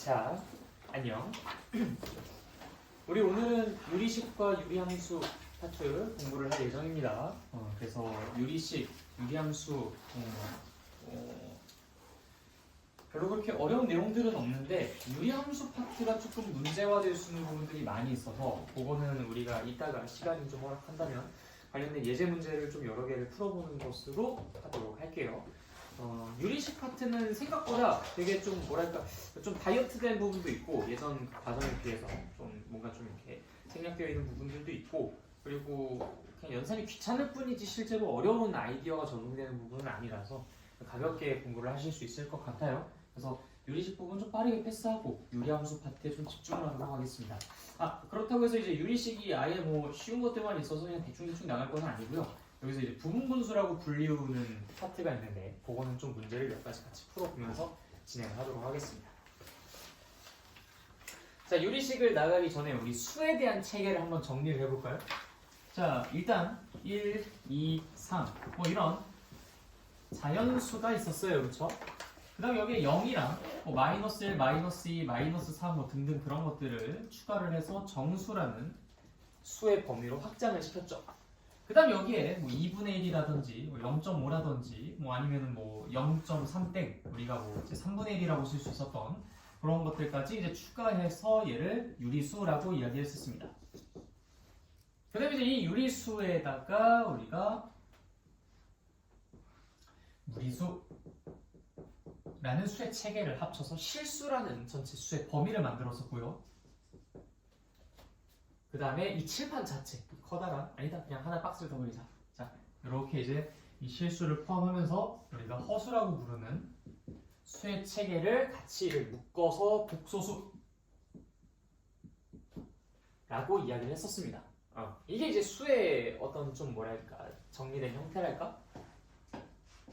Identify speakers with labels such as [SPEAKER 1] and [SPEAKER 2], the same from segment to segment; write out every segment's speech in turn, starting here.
[SPEAKER 1] 자, 안녕. 우리 오늘은 유리식과 유리함수 파트 공부를 할 예정입니다. 그래서 유리식, 유리함수 별로 그렇게 어려운 내용들은 없는데 유리함수 파트가 조금 문제화될 수 있는 부분들이 많이 있어서 그거는 우리가 이따가 시간이 좀 허락한다면 관련된 예제 문제를 좀 여러 개를 풀어보는 것으로 하도록 할게요. 유리식 파트는 생각보다 되게 좀 뭐랄까 좀 다이어트된 부분도 있고 예전 과정에 비해서 좀 뭔가 좀 이렇게 생략되어 있는 부분들도 있고 그리고 그냥 연산이 귀찮을 뿐이지 실제로 어려운 아이디어가 적용되는 부분은 아니라서 가볍게 공부를 하실 수 있을 것 같아요. 그래서 유리식 부분 좀 빠르게 패스하고 유리함수 파트에 좀 집중을 하도록 하겠습니다. 그렇다고 해서 이제 유리식이 아예 뭐 쉬운 것들만 있어서 그냥 대충 나갈 건 아니고요. 여기서 이제 부분분수라고 불리우는 파트가 있는데 그거는 좀 문제를 몇 가지 같이 풀어보면서 진행하도록 하겠습니다. 자, 유리식을 나가기 전에 우리 수에 대한 체계를 한번 정리를 해볼까요? 자, 일단 1, 2, 3 뭐 이런 자연수가 있었어요. 그렇죠? 그 다음에 여기에 0이랑 뭐 마이너스 1, 마이너스 2, 마이너스 3 뭐 등등 그런 것들을 추가를 해서 정수라는 수의 범위로 확장을 시켰죠. 그 다음 여기에 뭐 2분의 1이라든지 뭐 0.5라든지 뭐 아니면은 뭐 0.3땡 우리가 뭐 이제 3분의 1이라고 쓸 수 있었던 그런 것들까지 이제 추가해서 얘를 유리수라고 이야기했었습니다. 그 다음에 이제 이 유리수에다가 우리가 무리수라는 수의 체계를 합쳐서 실수라는 전체 수의 범위를 만들었었고요. 그 다음에 이 칠판 자체, 커다란, 아니다, 그냥 하나 박스를 더 그리자. 자, 이렇게 이제 이 실수를 포함하면서 우리가 허수라고 부르는 수의 체계를 같이 묶어서 복소수라고 이야기를 했었습니다. 이게 이제 수의 어떤 좀 뭐랄까, 정리된 형태랄까?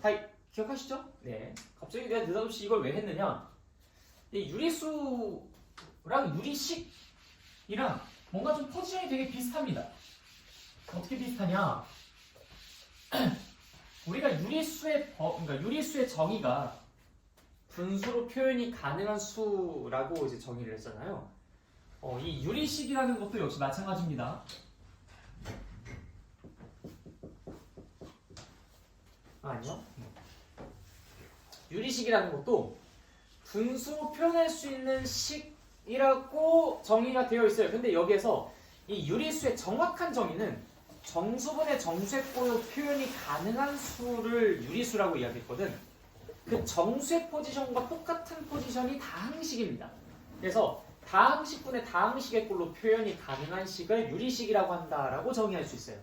[SPEAKER 1] 다 기억하시죠? 네. 갑자기 내가 느닷없이 이걸 왜 했느냐? 이 유리수랑 유리식이랑 뭔가 좀 포지션이 되게 비슷합니다. 어떻게 비슷하냐? 우리가 그러니까 유리수의 정의가 분수로 표현이 가능한 수라고 이제 정의를 했잖아요. 이 유리식이라는 것도 역시 마찬가지입니다. 아니요. 유리식이라는 것도 분수로 표현할 수 있는 식이라고 정의가 되어 있어요. 근데 여기에서 이 유리수의 정확한 정의는 정수분의 정수의 표현이 가능한 수를 유리수라고 이야기했거든. 그 정수의 포지션과 똑같은 포지션이 다항식입니다. 그래서 다항식분의 다항식의 꼴로 표현이 가능한 식을 유리식이라고 한다라고 정의할 수 있어요.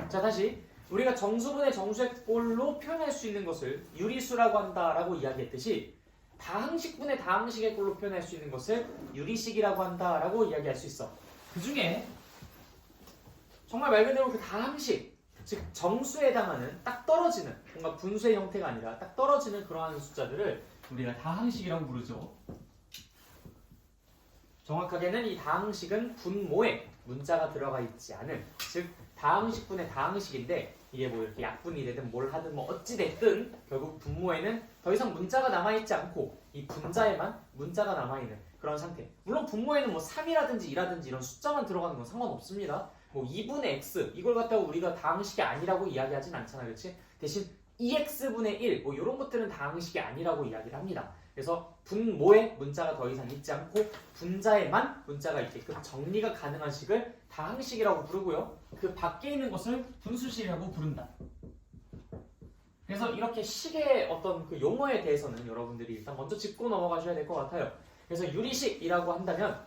[SPEAKER 1] 자, 다시 우리가 정수분의 정수의 꼴로 표현할 수 있는 것을 유리수라고 한다라고 이야기했듯이 다항식분의 다항식의 꼴로 표현할 수 있는 것을 유리식이라고 한다라고 이야기할 수 있어. 그 중에 정말 말 그대로 그 다항식, 즉 정수에 해당하는 딱 떨어지는 뭔가 분수의 형태가 아니라 딱 떨어지는 그러한 숫자들을 우리가 다항식이라고 부르죠. 정확하게는 이 다항식은 분모에 문자가 들어가 있지 않은, 즉 다항식분의 다항식인데 이게 뭐 이렇게 약분이 되든 뭘 하든 뭐 어찌 됐든 결국 분모에는 더 이상 문자가 남아있지 않고 이 분자에만 문자가 남아있는 그런 상태. 물론 분모에는 뭐 3이라든지 2라든지 이런 숫자만 들어가는 건 상관없습니다. 뭐 2분의 x 이걸 갖다가 우리가 다항식이 아니라고 이야기하진 않잖아, 그렇지? 대신 2x분의 1 뭐 이런 것들은 다항식이 아니라고 이야기를 합니다. 그래서 분모에 문자가 더 이상 있지 않고 분자에만 문자가 있게끔 정리가 가능한 식을 다항식이라고 부르고요. 그 밖에 있는 것을 분수식이라고 부른다. 그래서 이렇게 식의 어떤 그 용어에 대해서는 여러분들이 일단 먼저 짚고 넘어가셔야 될 것 같아요. 그래서 유리식이라고 한다면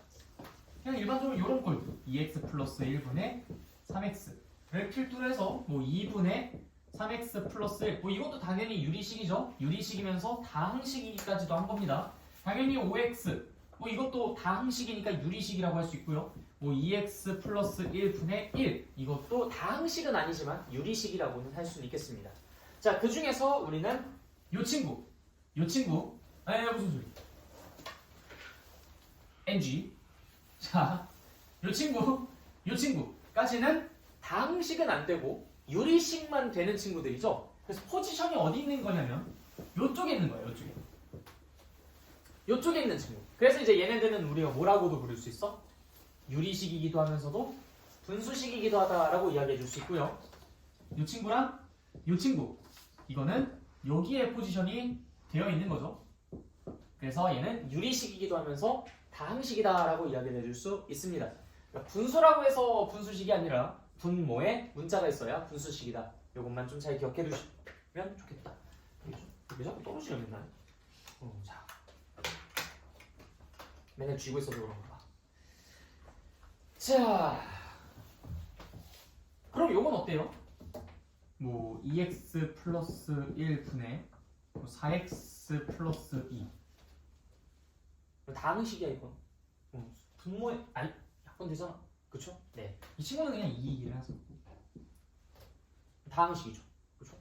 [SPEAKER 1] 그냥 일반적으로 이런 꼴 2x 플러스 1분의 3x를 필두로 해서 뭐 2분의 3x 플러스 1 뭐 이것도 당연히 유리식이죠. 유리식이면서 다항식이기까지도 한 겁니다. 당연히 5x 뭐 이것도 다항식이니까 유리식이라고 할 수 있고요. 뭐 2x 플러스 1분의 1 이것도 다항식은 아니지만 유리식이라고는 할 수는 있겠습니다. 자, 그 중에서 우리는 요 친구 무슨 소리? NG. 자, 요 친구까지는 다항식은 안 되고 유리식만 되는 친구들이죠. 그래서 포지션이 어디 있는 거냐면 요쪽에 있는 거예요. 요쪽에. 요쪽에 있는 친구. 그래서 이제 얘네들은 우리가 뭐라고도 부를 수 있어? 유리식이기도 하면서도 분수식이기도 하다라고 이야기해 줄 수 있고요. 이 친구랑 이 친구, 이거는 여기에 포지션이 되어 있는 거죠. 그래서 얘는 유리식이기도 하면서 다항식이다라고 이야기해 줄 수 있습니다. 그러니까 분수라고 해서 분수식이 아니라 분모에 문자가 있어야 분수식이다. 이것만 좀 잘 기억해 두시면 좋겠다. 왜 자꾸 떨어지려 맨날? 자, 맨날 쥐고 있어서 그런가 봐. 자, 그럼 요건 어때요? 뭐 2x 플러스 1분의 4x 플러스 2 다항식이야 이건. 분모에 아니 약분 되잖아. 그쵸? 네. 이 친구는 그냥 2를 해서 다항식이죠. 그쵸?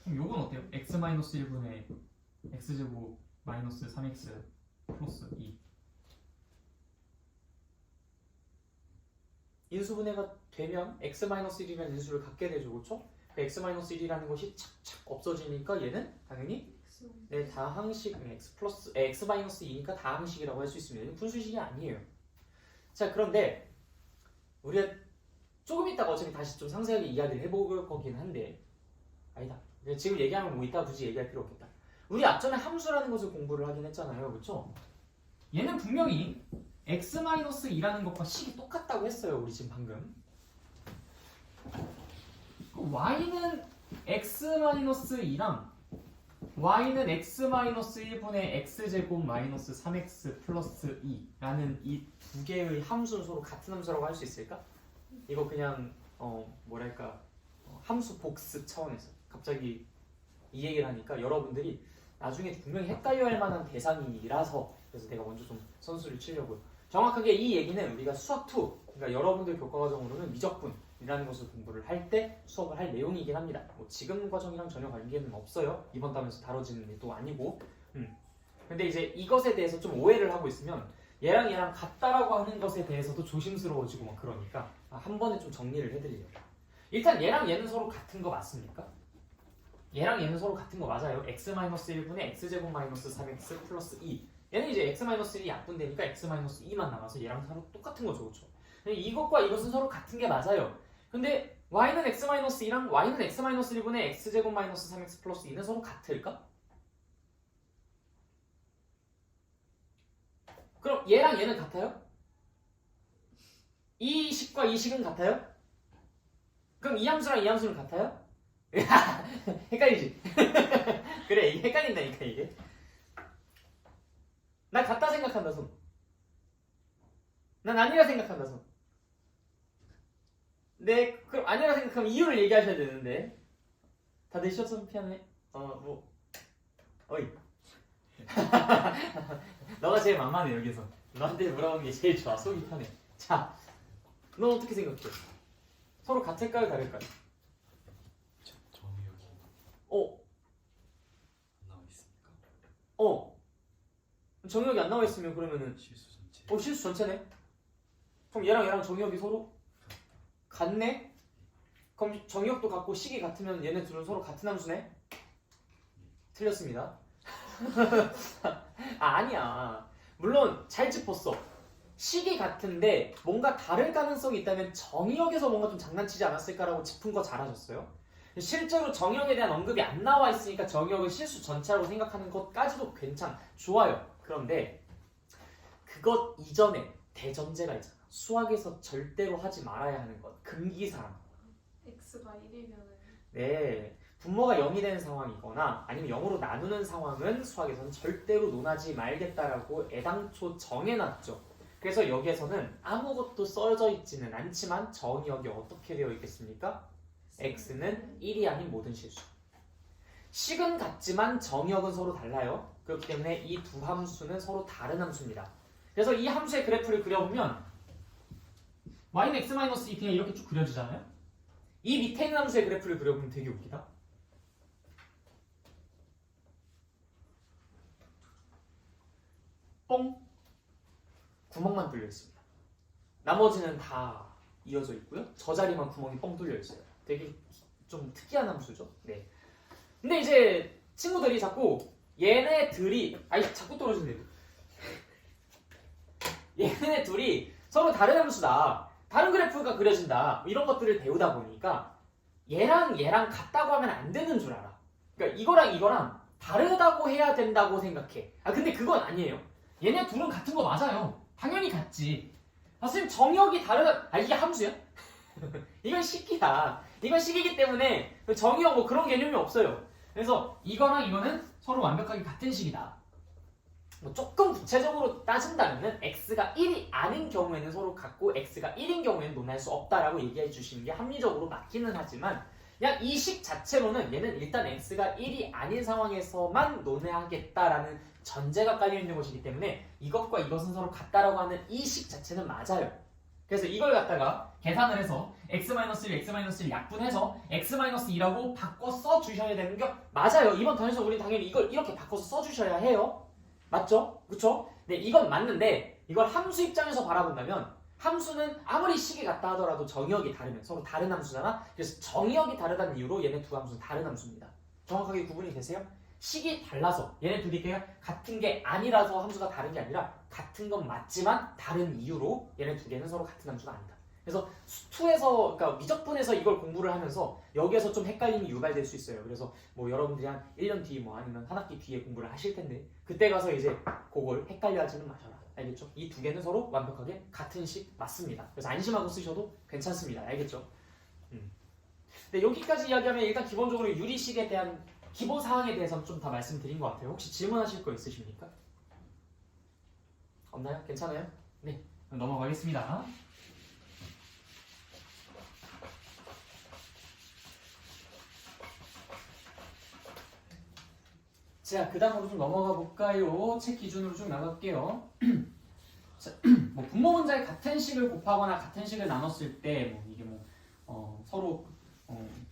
[SPEAKER 1] 그럼 요건 어때요? x-1분의 x제곱 마이너스 3x 플러스 2 인수분해가 되면 x-1이면 인수를 갖게 되죠. 그쵸? x-1이라는 것이 착착 없어지니까 얘는 당연히 네, 다항식 x-2니까 다항식이라고 할 수 있습니다. 이건 분수식이 아니에요. 자, 그런데 우리가 조금 있다가 어차피 다시 좀 상세하게 이야기를 해볼 거긴 한데 아니다. 지금 얘기하면 뭐 이따 굳이 얘기할 필요 없겠다. 우리 앞전에 함수라는 것을 공부를 하긴 했잖아요. 그렇죠? 얘는 분명히 x-2라는 것과 식이 똑같다고 했어요. 우리 지금 방금. y는 x-2랑 y는 x-1분의 x제곱 마이너스 3x 플러스 2라는 이 두 개의 함수는 서로 같은 함수라고 할 수 있을까? 이거 그냥 뭐랄까 함수 복습 차원에서 갑자기 이 얘기를 하니까 여러분들이 나중에 분명히 헷갈려할 만한 대상이라서 그래서 내가 먼저 좀 선수를 치려고요. 정확하게 이 얘기는 우리가 수학2 그러니까 여러분들 교과 과정으로는 미적분이라는 것을 공부를 할 때 수업을 할 내용이긴 합니다. 뭐 지금 과정이랑 전혀 관계는 없어요. 이번 담에서 다뤄지는 일도 아니고. 근데 이제 이것에 대해서 좀 오해를 하고 있으면 얘랑 얘랑 같다라고 하는 것에 대해서도 조심스러워지고 막 그러니까 한 번에 좀 정리를 해드리려고. 일단 얘랑 얘는 서로 같은 거 맞습니까? 얘랑 얘는 서로 같은 거 맞아요. x-1분의 x제곱 마이너스 3x 플러스 2 얘는 이제 x-1이 약분되니까 x-2만 남아서 얘랑 서로 똑같은 거죠. 그렇죠? 이것과 이것은 서로 같은 게 맞아요. 근데 y는 x-2랑 y는 x-1분의 x제곱 마이너스 3x 플러스 2는 서로 같을까? 그럼 얘랑 얘는 같아요? 이 식과 이 식은 같아요? 그럼 이 함수랑 이 함수는 같아요? 헷갈리지? 그래 이게 헷갈린다니까 이게. 나 같다 생각한다 손. 난 아니라 생각한다 손. 네 그럼 아니라 생각하면 이유를 얘기하셔야 되는데 다들 시험 피하네. 어이 너가 제일 만만해 여기서. 너한테 물어보는 게 제일 좋아. 속이 편해. 자, 넌 어떻게 생각해? 서로 같을까요 다를까요?
[SPEAKER 2] 정의역이 안 나와 있습니까?
[SPEAKER 1] 정의역이 안 나와 있으면 그러면은
[SPEAKER 2] 실수 전체.
[SPEAKER 1] 실수 전체네? 그럼 얘랑 얘랑 정의역이 서로 같네? 그럼 정의역도 같고 식이 같으면 얘네 둘은 서로 같은 함수네? 틀렸습니다. 아니야. 물론 잘 짚었어. 식이 같은데 뭔가 다를 가능성이 있다면 정의역에서 뭔가 좀 장난치지 않았을까라고 짚은 거 잘하셨어요. 실제로 정의역에 대한 언급이 안 나와 있으니까 정의역을 실수 전체라고 생각하는 것까지도 좋아요. 그런데 그것 이전에 대전제가 있잖아. 수학에서 절대로 하지 말아야 하는 것. 금기사항.
[SPEAKER 3] x가 1이면은
[SPEAKER 1] 네. 분모가 0이 되는 상황이거나 아니면 0으로 나누는 상황은 수학에서는 절대로 논하지 말겠다라고 애당초 정해놨죠. 그래서 여기에서는 아무것도 써져 있지는 않지만 정의역이 어떻게 되어 있겠습니까? x는 1이 아닌 모든 실수. 식은 같지만 정의역은 서로 달라요. 그렇기 때문에 이 두 함수는 서로 다른 함수입니다. 그래서 이 함수의 그래프를 그려보면 y는 x-2 그냥 이렇게 쭉 그려지잖아요. 이 밑에 있는 함수의 그래프를 그려보면 되게 웃기다. 뻥! 구멍만 뚫려 있습니다. 나머지는 다 이어져 있고요. 저 자리만 구멍이 뻥 뚫려 있어요. 되게 좀 특이한 함수죠. 네. 근데 이제 친구들이 자꾸 얘네들이 자꾸 떨어진대. 얘네 둘이 서로 다른 함수다. 다른 그래프가 그려진다. 뭐 이런 것들을 배우다 보니까 얘랑 같다고 하면 안 되는 줄 알아. 그러니까 이거랑 다르다고 해야 된다고 생각해. 근데 그건 아니에요. 얘네 둘은 같은 거 맞아요. 당연히 같지. 선생님 정의역이 다르다. 이게 함수야? 이건 식이야. 이건 식이기 때문에 정의역 뭐 그런 개념이 없어요. 그래서 이거랑 이거는 서로 완벽하게 같은 식이다. 뭐 조금 구체적으로 따진다면 x가 1이 아닌 경우에는 서로 같고 x가 1인 경우에는 논할 수 없다라고 얘기해 주시는 게 합리적으로 맞기는 하지만 그냥 이 식 자체로는 얘는 일단 x가 1이 아닌 상황에서만 논하겠다라는 전제가 깔려 있는 것이기 때문에 이것과 이것은 서로 같다라고 하는 이 식 자체는 맞아요. 그래서 이걸 갖다가 계산을 해서 x-1, x-1 약분해서 x-2라고 바꿔 써주셔야 되는 게 맞아요. 이번 턴에서 우리 당연히 이걸 이렇게 바꿔서 써주셔야 해요. 맞죠? 그쵸? 네, 이건 맞는데 이걸 함수 입장에서 바라본다면 함수는 아무리 식이 같다 하더라도 정의역이 다르면 서로 다른 함수잖아. 그래서 정의역이 다르다는 이유로 얘네 두 함수는 다른 함수입니다. 정확하게 구분이 되세요? 식이 달라서 얘네 둘이 같은 게 아니라서 함수가 다른 게 아니라 같은 건 맞지만 다른 이유로 얘네 두 개는 서로 같은 함수가 아니다. 그래서 수2에서 그러니까 미적분에서 이걸 공부를 하면서 여기에서 좀 헷갈림이 유발될 수 있어요. 그래서 뭐 여러분들이 한 1년 뒤 뭐 아니면 한 학기 뒤에 공부를 하실 텐데 그때 가서 이제 그걸 헷갈려 하지는 마셔라. 알겠죠? 이 두 개는 서로 완벽하게 같은 식 맞습니다. 그래서 안심하고 쓰셔도 괜찮습니다. 알겠죠? 근데 여기까지 이야기하면 일단 기본적으로 유리식에 대한 기본 사항에 대해서는 좀 다 말씀드린 것 같아요. 혹시 질문하실 거 있으십니까? 없나요? 괜찮아요? 네, 그럼 넘어가겠습니다. 자, 그 다음으로 좀 넘어가 볼까요? 책 기준으로 쭉 나갈게요. 자, 뭐 분모 문제에 같은 식을 곱하거나 같은 식을 나눴을 때 뭐 이게 서로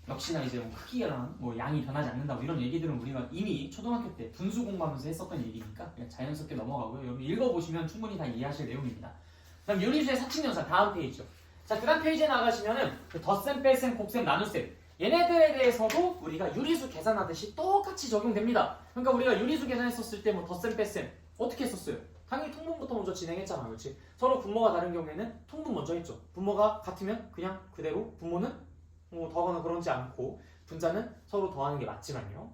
[SPEAKER 1] 역시나 이제 크기랑 뭐 양이 변하지 않는다 뭐 이런 얘기들은 우리가 이미 초등학교 때 분수 공부하면서 했었던 얘기니까 그냥 자연스럽게 넘어가고요. 여러분 읽어보시면 충분히 다 이해하실 내용입니다. 그다음 유리수의 사칙연산 다음 페이지죠. 자, 그 다음 페이지에 나가시면은 그 덧셈, 뺄셈, 곱셈, 나눗셈 얘네들에 대해서도 우리가 유리수 계산하듯이 똑같이 적용됩니다. 그러니까 우리가 유리수 계산했었을 때 뭐 덧셈, 뺄셈 어떻게 했었어요? 당연히 통분부터 먼저 진행했잖아, 그렇지? 서로 분모가 다른 경우에는 통분 먼저 했죠. 분모가 같으면 그냥 그대로 분모는 뭐 더하거나 그러지 않고 분자는 서로 더하는 게 맞지만요.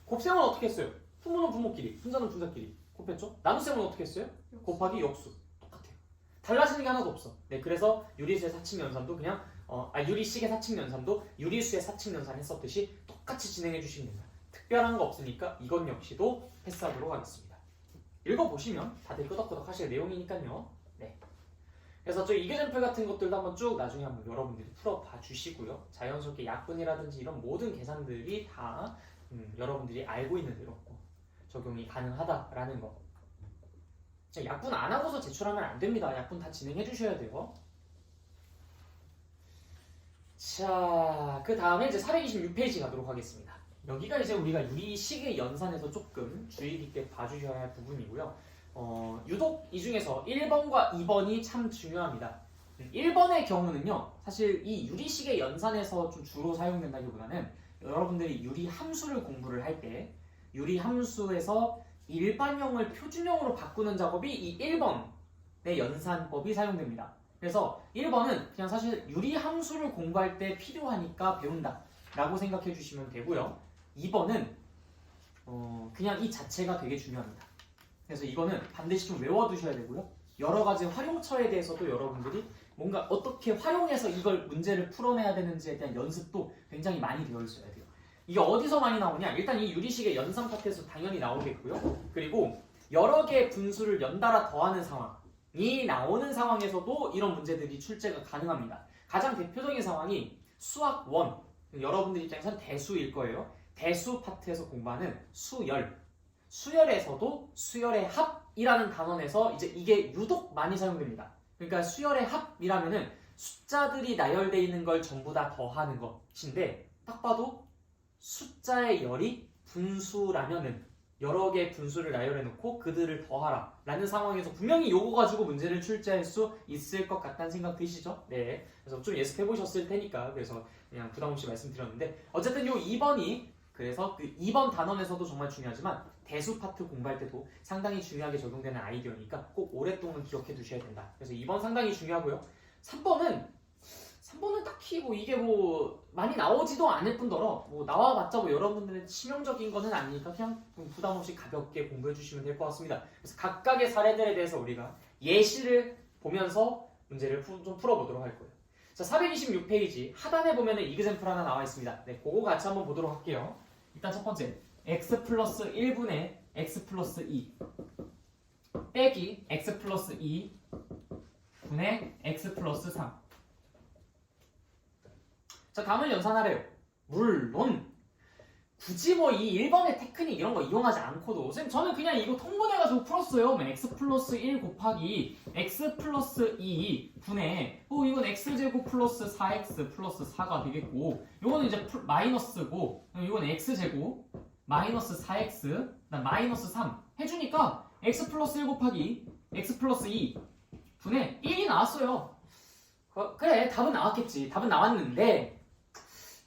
[SPEAKER 1] 곱셈은 어떻게 했어요? 분모는 분모끼리, 분자는 분자끼리 곱했죠. 나눗셈은 어떻게 했어요? 곱하기 역수 똑같아요. 달라지는 게 하나도 없어. 네, 그래서 유리수의 사칙연산도 그냥 유리식의 사칙연산도 유리수의 사칙연산 했었듯이 똑같이 진행해 주시면 됩니다. 특별한 거 없으니까 이건 역시도 패스하도록 하겠습니다. 읽어보시면 다들 끄덕끄덕 하실 내용이니까요. 네. 그래서 저 이계절표 같은 것들도 한번 쭉 나중에 한번 여러분들이 풀어봐 주시고요. 자연스럽게 약분이라든지 이런 모든 계산들이 다 여러분들이 알고 있는 대로 적용이 가능하다라는 거. 약분 안 하고서 제출하면 안 됩니다. 약분 다 진행해 주셔야 돼요. 자, 그 다음에 이제 426페이지 가도록 하겠습니다. 여기가 이제 우리가 유리식의 연산에서 조금 주의 깊게 봐주셔야 할 부분이고요. 유독 이 중에서 1번과 2번이 참 중요합니다. 1번의 경우는요, 사실 이 유리식의 연산에서 좀 주로 사용된다기보다는 여러분들이 유리함수를 공부를 할 때 유리함수에서 일반형을 표준형으로 바꾸는 작업이 이 1번의 연산법이 사용됩니다. 그래서 1번은 그냥 사실 유리함수를 공부할 때 필요하니까 배운다 라고 생각해 주시면 되고요. 2번은 그냥 이 자체가 되게 중요합니다. 그래서 이거는 반드시 좀 외워두셔야 되고요. 여러 가지 활용처에 대해서도 여러분들이 뭔가 어떻게 활용해서 이걸 문제를 풀어내야 되는지에 대한 연습도 굉장히 많이 되어 있어야 돼요. 이게 어디서 많이 나오냐? 일단 이 유리식의 연산 파트에서 당연히 나오겠고요. 그리고 여러 개의 분수를 연달아 더하는 상황이 나오는 상황에서도 이런 문제들이 출제가 가능합니다. 가장 대표적인 상황이 수학 1, 여러분들 입장에서는 대수일 거예요. 대수 파트에서 공부하는 수열. 수열에서도 수열의 합이라는 단원에서 이제 이게 유독 많이 사용됩니다. 그러니까 수열의 합이라면은 숫자들이 나열되어 있는 걸 전부 다 더하는 것인데 딱 봐도 숫자의 열이 분수라면은 여러 개의 분수를 나열해 놓고 그들을 더하라 라는 상황에서 분명히 요거 가지고 문제를 출제할 수 있을 것 같다는 생각 드시죠? 네, 그래서 좀 예습해 보셨을 테니까 그래서 그냥 부담 없이 말씀드렸는데 어쨌든 요 2번이 그래서 그 2번 단원에서도 정말 중요하지만 대수 파트 공부할 때도 상당히 중요하게 적용되는 아이디어니까 꼭 오랫동안 기억해 두셔야 된다. 그래서 2번 상당히 중요하고요. 3번은 딱히 뭐 이게 뭐 많이 나오지도 않을 뿐더러 뭐 나와봤자 뭐 여러분들의 치명적인 거는 아니니까 그냥 부담 없이 가볍게 공부해 주시면 될 것 같습니다. 그래서 각각의 사례들에 대해서 우리가 예시를 보면서 문제를 좀 풀어보도록 할 거예요. 자, 426페이지 하단에 보면은 이그샘플 하나 나와 있습니다. 네, 그거 같이 한번 보도록 할게요. 일단 첫 번째, x 플러스 1분의 x 플러스 2 빼기 x 플러스 2 분의 x 플러스 3. 자, 다음을 연산하래요. 물론 굳이 뭐 이 1번의 테크닉 이런 거 이용하지 않고도 선생님 저는 그냥 이거 통분해가지고 풀었어요. 뭐 x 플러스 1 곱하기 x 플러스 2 분의 이건 x제곱 플러스 4x 플러스 4가 되겠고 이거는 이제 마이너스고 이건 x제곱 마이너스 4x 그다음 마이너스 3 해주니까 x 플러스 1 곱하기 x 플러스 2 분의 1이 나왔어요. 그래 답은 나왔겠지. 답은 나왔는데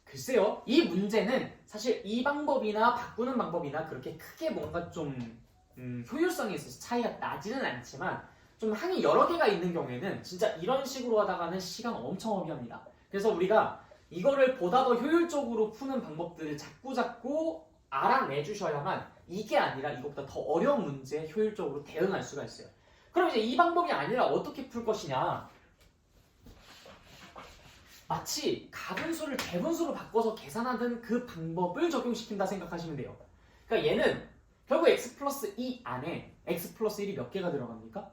[SPEAKER 1] 글쎄요, 이 문제는 사실 이 방법이나 바꾸는 방법이나 그렇게 크게 뭔가 좀 효율성에 있어서 차이가 나지는 않지만 좀 항이 여러 개가 있는 경우에는 진짜 이런 식으로 하다가는 시간 엄청 허비합니다. 그래서 우리가 이거를 보다 더 효율적으로 푸는 방법들을 자꾸 알아내 주셔야만 이게 아니라 이것보다 더 어려운 문제에 효율적으로 대응할 수가 있어요. 그럼 이제 이 방법이 아니라 어떻게 풀 것이냐? 마치 가분수를 대분수로 바꿔서 계산하던 그 방법을 적용시킨다 생각하시면 돼요. 그러니까 얘는 결국 x 플러스 2 안에 x 플러스 1이 몇 개가 들어갑니까?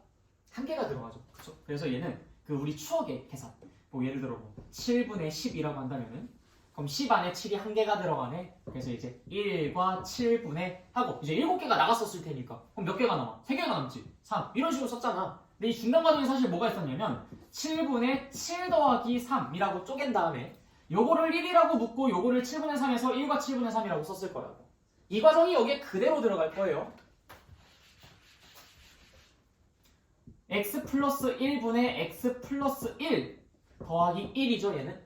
[SPEAKER 1] 한 개가 들어가죠. 그렇죠? 그래서 얘는 그 우리 추억의 계산. 뭐 예를 들어 7분의 10이라고 한다면은 그럼 10 안에 7이 한 개가 들어가네. 그래서 이제 1과 7분의 하고 이제 7개가 나갔었을 테니까 그럼 몇 개가 남아? 3개가 남지. 3 이런 식으로 썼잖아. 근데 이 중간 과정에 사실 뭐가 있었냐면 7분의 7 더하기 3이라고 쪼갠 다음에 요거를 1이라고 묻고 요거를 7분의 3에서 1과 7분의 3이라고 썼을 거라고. 이 과정이 여기에 그대로 들어갈 거예요. x 플러스 1분의 x 플러스 1 더하기 1이죠 얘는.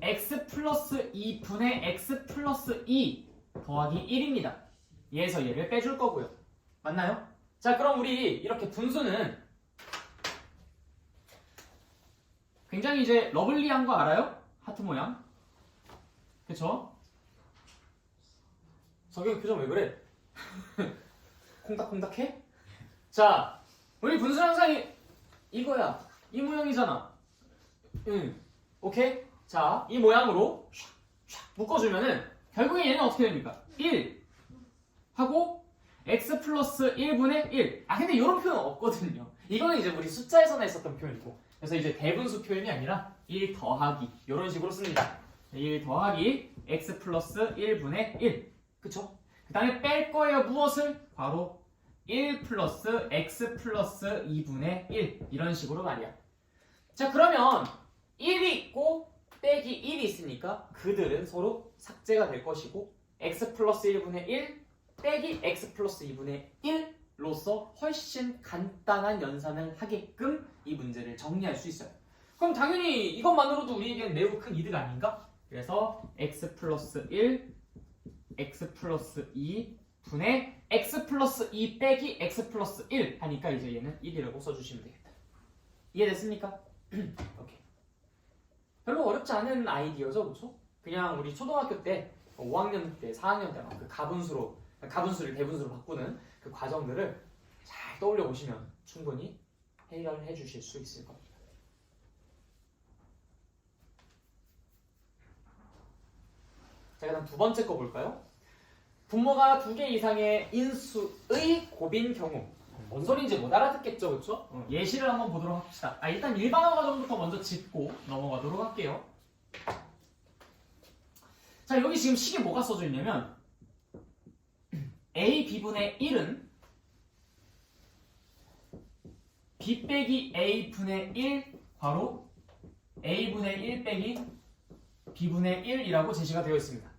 [SPEAKER 1] x 플러스 2분의 x 플러스 2 더하기 1입니다. 얘에서 얘를 빼줄 거고요. 맞나요? 자, 그럼 우리 이렇게 분수는 굉장히 이제 러블리한 거 알아요? 하트 모양. 그쵸? 석영 표정 왜 그래? 콩닥콩닥해? 자, 우리 분수 항상 이거야. 이 모양이잖아. 오케이? 자, 이 모양으로 샥 묶어주면은 결국에 얘는 어떻게 됩니까? 1 하고 x 플러스 1분의 1. 근데 이런 표현 없거든요. 이거는 이제 우리 숫자에서나 했었던 표현이고. 그래서 이제 대분수 표현이 아니라 1 더하기 이런 식으로 씁니다. 1 더하기 x 플러스 1분의 1. 그쵸? 그 다음에 뺄 거예요. 무엇을? 바로 1 플러스 x 플러스 2분의 1. 이런 식으로 말이야. 자, 그러면 1이 있고 빼기 1이 있으니까 그들은 서로 삭제가 될 것이고 x 플러스 1분의 1 빼기 x 플러스 2분의 1로서 훨씬 간단한 연산을 하게끔 이 문제를 정리할 수 있어요. 그럼 당연히 이것만으로도 우리에게는 매우 큰 이득 아닌가? 그래서 x 플러스 1, x 플러스 2 분의 x 플러스 2 빼기 x 플러스 1 하니까 이제 얘는 1이라고 써주시면 되겠다. 이해됐습니까? 오케이. 별로 어렵지 않은 아이디어죠, 그렇죠? 그냥 우리 초등학교 때 5학년 때, 4학년 때 그 가분수를 대분수로 바꾸는 그 과정들을 잘 떠올려 보시면 충분히 해결해 주실 수 있을 겁니다. 자, 그다음 두 번째 거 볼까요? 분모가 2개 이상의 인수의 곱인 경우. 뭔 소리인지 못 알아듣겠죠, 그렇죠? 예시를 한번 보도록 합시다. 일단 일반화 과정부터 먼저 짚고 넘어가도록 할게요. 자, 여기 지금 식에 뭐가 써져 있냐면 a b분의 1은 b 빼기 a 분의 1 바로 a 분의 1 빼기 b 분의 1이라고 제시가 되어 있습니다.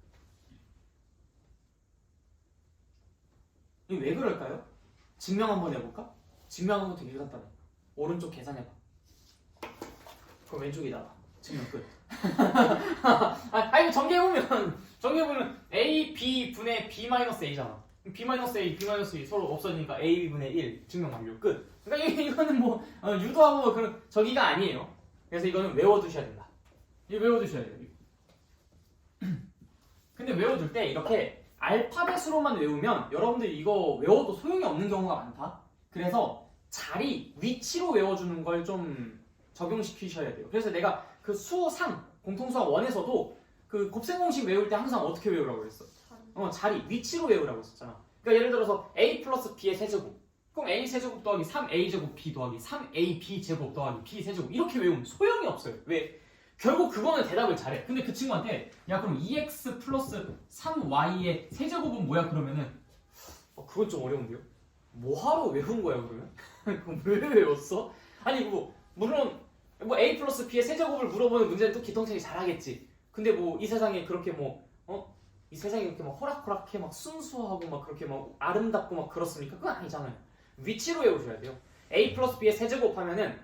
[SPEAKER 1] 이게 왜 그럴까요? 증명 한번 해볼까? 증명하는 거 되게 간단해. 오른쪽 계산해봐. 그럼 왼쪽에다가 증명 끝. 이거 전개해보면 A, B 분의 B 마이너스 A잖아. B 마이너스 A, B 마이너스 A 서로 없어지니까 A 분의 1 증명 완료 끝. 그러니까 이거는 뭐 유도하고 그런 저기가 아니에요. 그래서 이거는 외워두셔야 된다. 이거 외워두셔야 돼요. 근데 외워둘 때 이렇게 알파벳으로만 외우면 여러분들 이거 외워도 소용이 없는 경우가 많다. 그래서 자리, 위치로 외워주는 걸 좀 적용시키셔야 돼요. 그래서 내가 그 수상 공통수학 1에서도 그 곱셈 공식 외울 때 항상 어떻게 외우라고 그랬어? 자리, 위치로 외우라고 했었잖아. 그러니까 예를 들어서 A 플러스 B의 세제곱. 그럼 A 세제곱 더하기 3A 제곱 B 더하기 3AB 제곱 더하기 B 세제곱 이렇게 외우면 소용이 없어요. 왜? 결국 그거는 대답을 잘해. 근데 그 친구한테 야 그럼 2x 플러스 3y의 세제곱은 뭐야? 그러면은 그건 좀 어려운데요? 뭐하러 외운 거야 그러면? 그럼 왜 외웠어? 아니 물론 A 플러스 B의 세제곱을 물어보는 문제는 또 기통책이 잘하겠지. 근데 이 세상에 그렇게 이 세상에 그렇게 막 호락호락해 막 순수하고 막 그렇게 막 아름답고 막 그렇습니까? 그건 아니잖아요. 위치로 외우셔야 돼요. A 플러스 B의 세제곱 하면은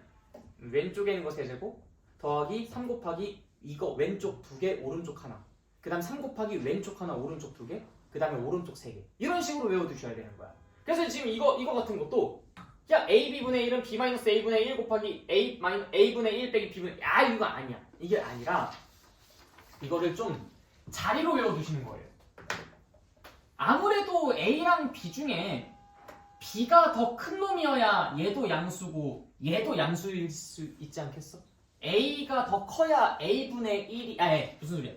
[SPEAKER 1] 왼쪽에 있는 거 세제곱 더하기 3 곱하기 이거 왼쪽 2개 오른쪽 하나 그 다음 3 곱하기 왼쪽 하나 오른쪽 2개 그 다음에 오른쪽 3개 이런 식으로 외워두셔야 되는 거야. 그래서 지금 이거 같은 것도 야 AB분의 1은 B 마이너스 A분의 1 곱하기 A분의 1 빼기 B분의 이거 아니야. 이게 아니라 이거를 좀 자리로 외워두시는 거예요. 아무래도 A랑 B 중에 B가 더 큰 놈이어야 얘도 양수고 얘도 양수일 수 있지 않겠어? A가 더 커야 A분의 1이 무슨 소리야?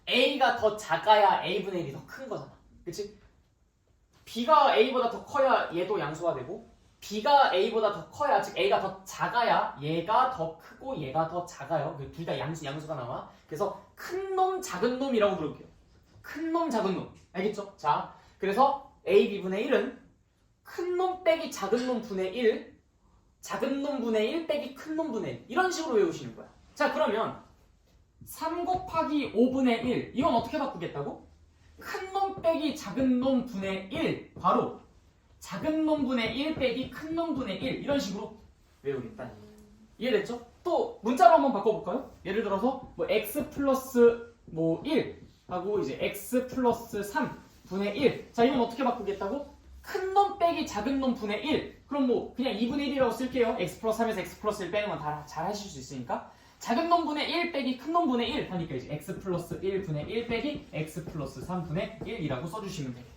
[SPEAKER 1] A가 더 작아야 A분의 1이 더 큰 거잖아. 그치? B가 A보다 더 커야 얘도 양수가 되고 B가 A보다 더 커야 즉 A가 더 작아야 얘가 더 크고 얘가 더 작아요. 둘 다 양수가 나와. 그래서 큰 놈 작은 놈이라고 부를게요. 큰 놈 작은 놈 알겠죠? 자 그래서 A, B분의 1은 큰 놈 빼기 작은 놈 분의 1 작은 놈 분의 1 빼기 큰 놈 분의 1 이런 식으로 외우시는 거야. 자 그러면 3 곱하기 5분의 1 이건 어떻게 바꾸겠다고? 큰 놈 빼기 작은 놈 분의 1 바로 작은 놈 분의 1 빼기 큰 놈 분의 1 이런 식으로 외우겠다. 이해됐죠? 또 문자로 한번 바꿔볼까요? 예를 들어서 x 플러스 1 하고 이제 x 플러스 3 분의 1 자 이건 어떻게 바꾸겠다고? 큰 놈 빼기 작은 놈 분의 1 그럼 그냥 2분의 1이라고 쓸게요. x 플러스 3에서 x 플러스 1 빼는 건 다 잘 하실 수 있으니까 작은 놈 분의 1 빼기 큰 놈 분의 1 하니까 이제 x 플러스 1 분의 1 빼기 x 플러스 3 분의 1이라고 써주시면 되겠다.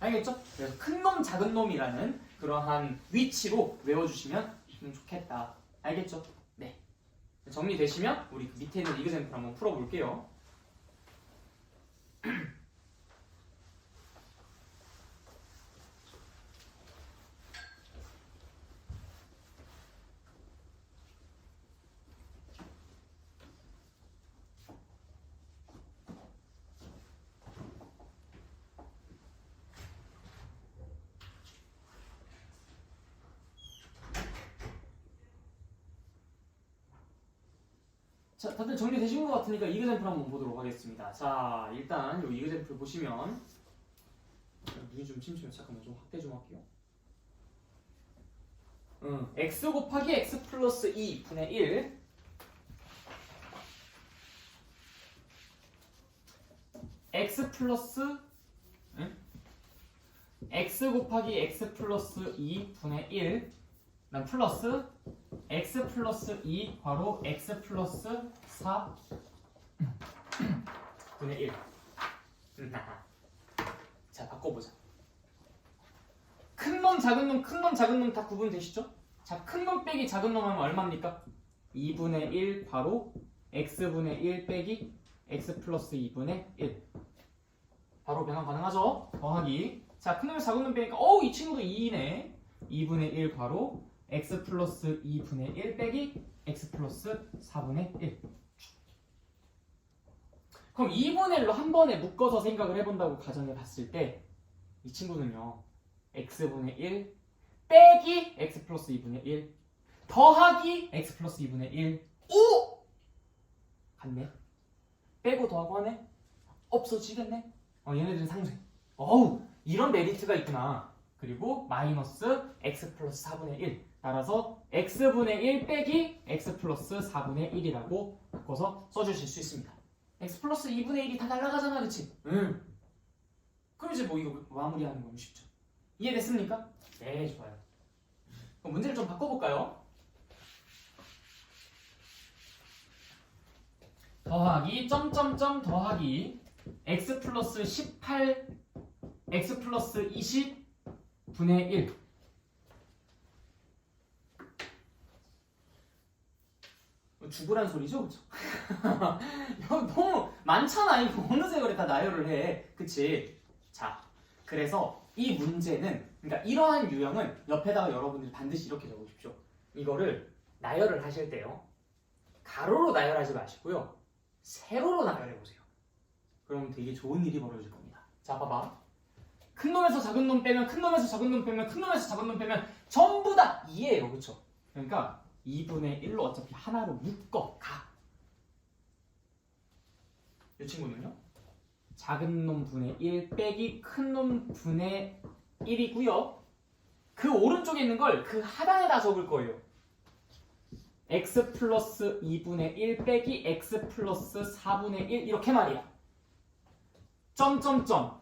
[SPEAKER 1] 알겠죠? 그래서 큰 놈 작은 놈이라는 그러한 위치로 외워주시면 좋겠다. 알겠죠? 네. 정리되시면 우리 밑에 있는 이그샘플 한번 풀어볼게요. 자, 다들 정리되신 것 같으니까 이그샘플 한번 보도록 하겠습니다. 자, 일단 이 이그샘플 보시면 눈이 좀 침침해서 잠깐만 좀 확대 좀 할게요. x 곱하기 x 플러스 2 분의 1 x 플러스 x 곱하기 x 플러스 2 분의 1 그다음 플러스 x 플러스 2 괄호 x 플러스 4 분의 1 자 바꿔보자. 큰 놈 작은 놈 큰 놈 작은 놈 다 구분되시죠? 자 큰 놈 빼기 작은 놈 하면 얼마입니까? 2분의 1 괄호 x분의 1 빼기 x 플러스 2분의 1 바로 변환 가능하죠? 더하기 자 큰 놈 작은 놈 빼니까 이 친구도 2이네 2분의 1 괄호 x 플러스 2분의 1 빼기 x 플러스 4분의 1 그럼 2분의 1로 한 번에 묶어서 생각을 해본다고 가정해 봤을 때 이 친구는요 x분의 1 빼기 x 플러스 2분의 1 더하기 x 플러스 2분의 1 오! 같네. 빼고 더하고 하네? 없어지겠네? 얘네들은 상쇄. 어우 이런 메리트가 있구나. 그리고 마이너스 x 플러스 4분의 1 따라서 x분의 1 빼기 x 플러스 4분의 1이라고 바꿔서 써주실 수 있습니다. x 플러스 2분의 1이 다 날아가잖아, 그치? 응. 그럼 이제 뭐 이거 마무리하는 건 쉽죠. 이해됐습니까? 네, 좋아요. 그럼 문제를 좀 바꿔볼까요? 더하기 점점점 더하기 x 플러스 18 x 플러스 20분의 1 죽으란 소리죠? 그쵸? 이거 너무 많잖아. 이거 어느새 그래 다 나열을 해. 그치? 자, 그래서 이 문제는 그러니까 이러한 유형은 옆에다가 여러분들이 반드시 이렇게 적으십시오. 이거를 나열을 하실 때요. 가로로 나열하지 마시고요. 세로로 나열해보세요. 그럼 되게 좋은 일이 벌어질 겁니다. 자, 봐봐. 큰 놈에서 작은 놈 빼면 큰 놈에서 작은 놈 빼면 큰 놈에서 작은 놈 빼면 전부 다 2예요. 그쵸? 그러니까 2분의 1로 어차피 하나로 묶어 가. 이 친구는요? 작은 놈 분의 1 빼기 큰 놈 분의 1이고요. 그 오른쪽에 있는 걸 그 하단에다 적을 거예요. x 플러스 2분의 1 빼기 x 플러스 4분의 1 이렇게 말이야. 점점점.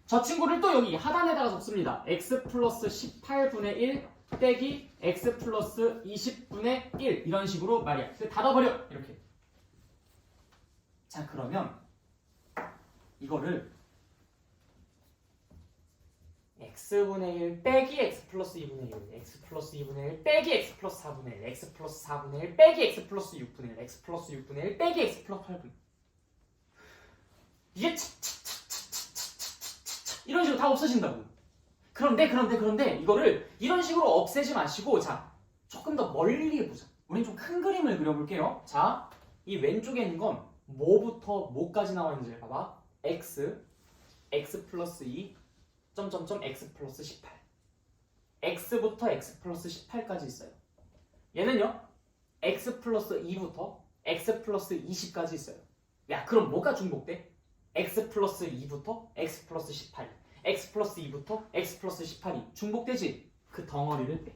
[SPEAKER 1] 저 친구를 또 여기 하단에다가 적습니다. x 플러스 18분의 1 빼기 x 플러스 20분의 1 이런 식으로 말이야. 닫아버려. 이렇게. 자, 그러면 이거를 x분의 1 빼기 x 플러스 2분의 1 x 플러스 2분의 1 빼기 x 플러스 4분의 1 x 플러스 4분의 1 빼기 x 플러스 6분의 1 x 플러스 6분의 1 빼기 x 플러스 8분의 1 이게 이런 식으로 다 없어진다고. 그런데 이거를 이런 식으로 없애지 마시고 자 조금 더 멀리 보자. 우린 좀 큰 그림을 그려볼게요. 자, 이 왼쪽에 있는 건 뭐부터 뭐까지 나와 있는지 봐봐. x 플러스 2 점점점 x 플러스 18 x부터 x 플러스 18까지 있어요. 얘는요 x 플러스 2부터 x 플러스 20까지 있어요. 야, 그럼 뭐가 중복돼? x 플러스 2부터 x 플러스 18이 x 플러스 2부터 x 플러스 18이 중복되지? 그 덩어리를 빼.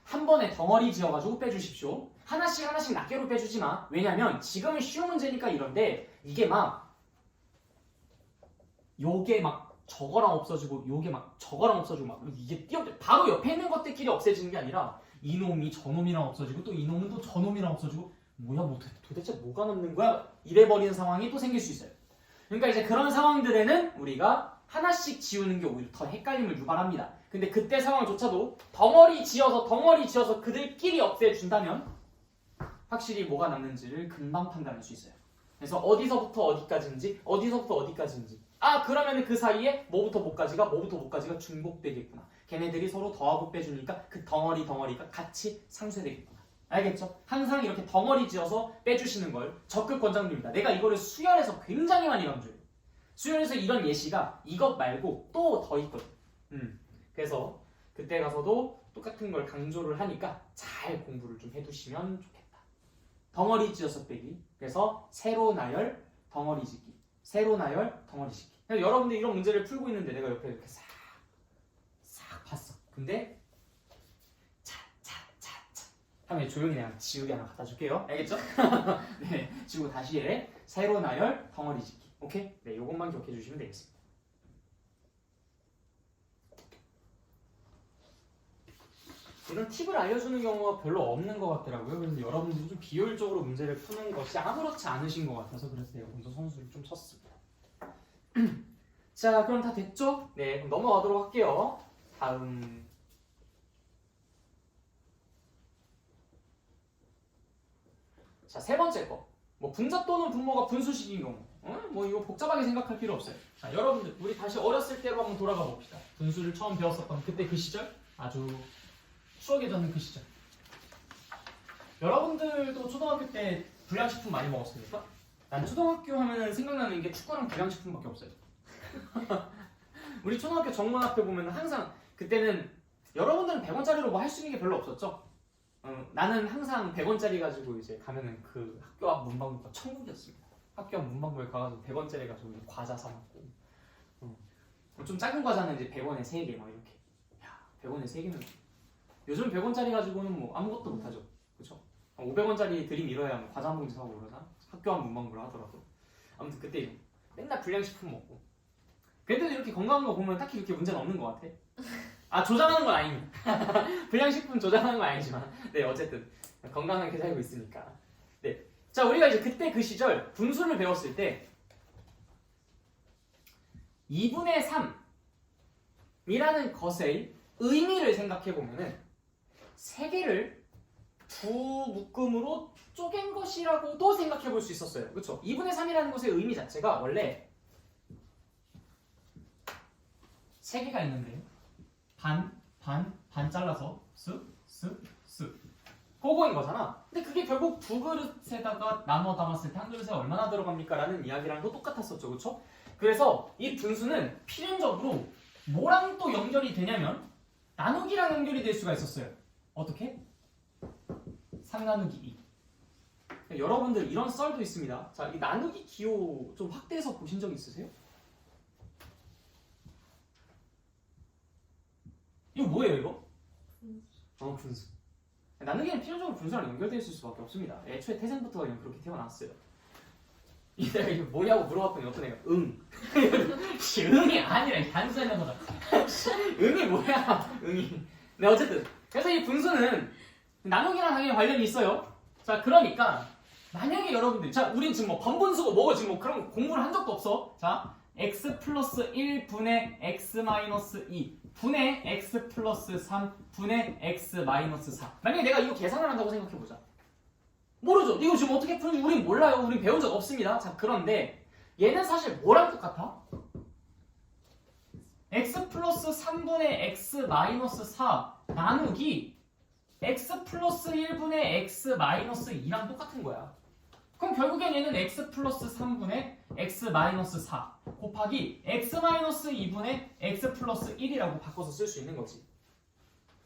[SPEAKER 1] 한 번에 덩어리 지어가지고 빼주십시오. 하나씩 낱개로 빼주지 마. 왜냐면 지금은 쉬운 문제니까 이런데 이게 막 요게 막 저거랑 없어지고 요게 막 저거랑 없어지고 막 이게 바로 옆에 있는 것들끼리 없애지는 게 아니라 이놈이 저놈이랑 없어지고 또 이놈은 또 저놈이랑 없어지고 뭐야 뭐 도대체 뭐가 남는 거야? 이래버리는 상황이 또 생길 수 있어요. 그러니까 이제 그런 상황들에는 우리가 하나씩 지우는 게 오히려 더 헷갈림을 유발합니다. 근데 그때 상황조차도 덩어리 지어서 그들끼리 없애준다면 확실히 뭐가 남는지를 금방 판단할 수 있어요. 그래서 어디서부터 어디까지인지 아, 그러면 그 사이에 뭐부터 뭐까지가 중복되겠구나. 걔네들이 서로 더하고 빼주니까 그 덩어리가 같이 상쇄되겠구나. 알겠죠? 항상 이렇게 덩어리 지어서 빼주시는 걸 적극 권장드립니다. 내가 이거를 수열에서 굉장히 많이 강조해요. 수열에서 이런 예시가 이것 말고 또 더 있거든. 그래서 그때 가서도 똑같은 걸 강조를 하니까 잘 공부를 좀 해두시면 좋겠다. 덩어리 지어서 빼기. 그래서 세로 나열, 덩어리 짓기. 세로 나열, 덩어리 짓기. 여러분들 이런 문제를 풀고 있는데 내가 옆에 이렇게 싹 봤어. 근데 하면 조용히 그냥 지우개 하나 갖다 줄게요. 알겠죠? 네, 지우고 다시 해. 세로 나열, 덩어리 짓기. 오케이? 네, 요것만 기억해 주시면 되겠습니다. 이런 팁을 알려주는 경우가 별로 없는 것 같더라고요. 그런데 여러분들이 좀 비효율적으로 문제를 푸는 것이 아무렇지 않으신 것 같아서 그래서 제가 먼저 선수를 좀 쳤습니다. 자, 그럼 다 됐죠? 네, 그럼 넘어가도록 할게요. 다음. 자, 세 번째 거. 뭐 분자 또는 분모가 분수식인 경우. 뭐 이거 복잡하게 생각할 필요 없어요. 자, 여러분들 우리 다시 어렸을 때로 한번 돌아가 봅시다. 분수를 처음 배웠었던 그때 그 시절, 아주 추억에 젖는 그 시절. 여러분들도 초등학교 때 불량식품 많이 먹었습니까? 난 초등학교 하면 생각나는 게 축구랑 불량식품밖에 없어요. 우리 초등학교 정문 앞에 보면 항상 그때는 여러분들은 100원짜리로 뭐 할 수 있는 게 별로 없었죠? 나는 항상 100원짜리 가지고 이제 가면은 그 학교 앞 문방구가 천국이었습니다. 학교 앞 문방구에 가가지고 100원짜리 가지고 과자 사 먹고 좀 작은 과자는 이제 100원에 3개 막 이렇게 100원에 3개면 요즘 100원짜리 가지고는 뭐 아무것도 못하죠. 그쵸? 500원짜리 들이밀어야 뭐 과자 한 봉지 사고 그러나? 학교 한 문방구를 하더라도 아무튼 그때 맨날 불량식품 먹고 그래도 이렇게 건강한 거 보면 딱히 그렇게 문제는 없는 것 같아. 아 조장하는 건 아닙니다. 불량식품 조장하는 건 아니지만 네 어쨌든 건강하게 살고 있으니까. 네, 자 우리가 이제 그때 그 시절 분수를 배웠을 때 2분의 3이라는 것의 의미를 생각해 보면은 세 개를 두 묶음으로 쪼갠 것이라고도 생각해 볼 수 있었어요. 그렇죠? 2분의 3이라는 것의 의미 자체가 원래 세 개가 있는데 반 잘라서 쓱 그거인 거잖아. 근데 그게 결국 두 그릇에다가 나눠 담았을 때 한 그릇에 얼마나 들어갑니까? 라는 이야기랑도 똑같았었죠. 그렇죠? 그래서 이 분수는 필연적으로 뭐랑 또 연결이 되냐면 나누기랑 연결이 될 수가 있었어요. 어떻게? 3 나누기 2. 여러분들 이런 썰도 있습니다. 자, 이 나누기 기호 좀 확대해서 보신 적 있으세요? 이거 뭐예요 이거? 분수. 나누기는 필연적으로 분수랑 연결되어 있을 수밖에 없습니다. 애초에 태생부터 그냥 그렇게 태어났어요. 내가 이거 뭐냐고 물어봤더니 어떤 애가 응. 응이 아니라 단수의 단어다. 응이 뭐야? 응이. 네 어쨌든 그래서 이 분수는 나누기랑 당연히 관련이 있어요. 자 그러니까 만약에 여러분들 자 우린 지금 뭐 번분수고 뭐고 지금 뭐 그런 공부를 한 적도 없어. 자 x 플러스 1 분의 x 마이너스 2 분의 x 플러스 3 분의 x 마이너스 4. 만약에 내가 이거 계산을 한다고 생각해보자. 모르죠. 이거 지금 어떻게 푸는지 우린 몰라요. 우린 배운 적 없습니다. 자 그런데 얘는 사실 뭐랑 똑같아? x 플러스 3분의 x 마이너스 4 나누기 x 플러스 1분의 x 마이너스 2랑 똑같은 거야. 그럼 결국엔 얘는 x 플러스 3분의 x 마이너스 4 곱하기 x 마이너스 2분의 x 플러스 1이라고 바꿔서 쓸 수 있는 거지.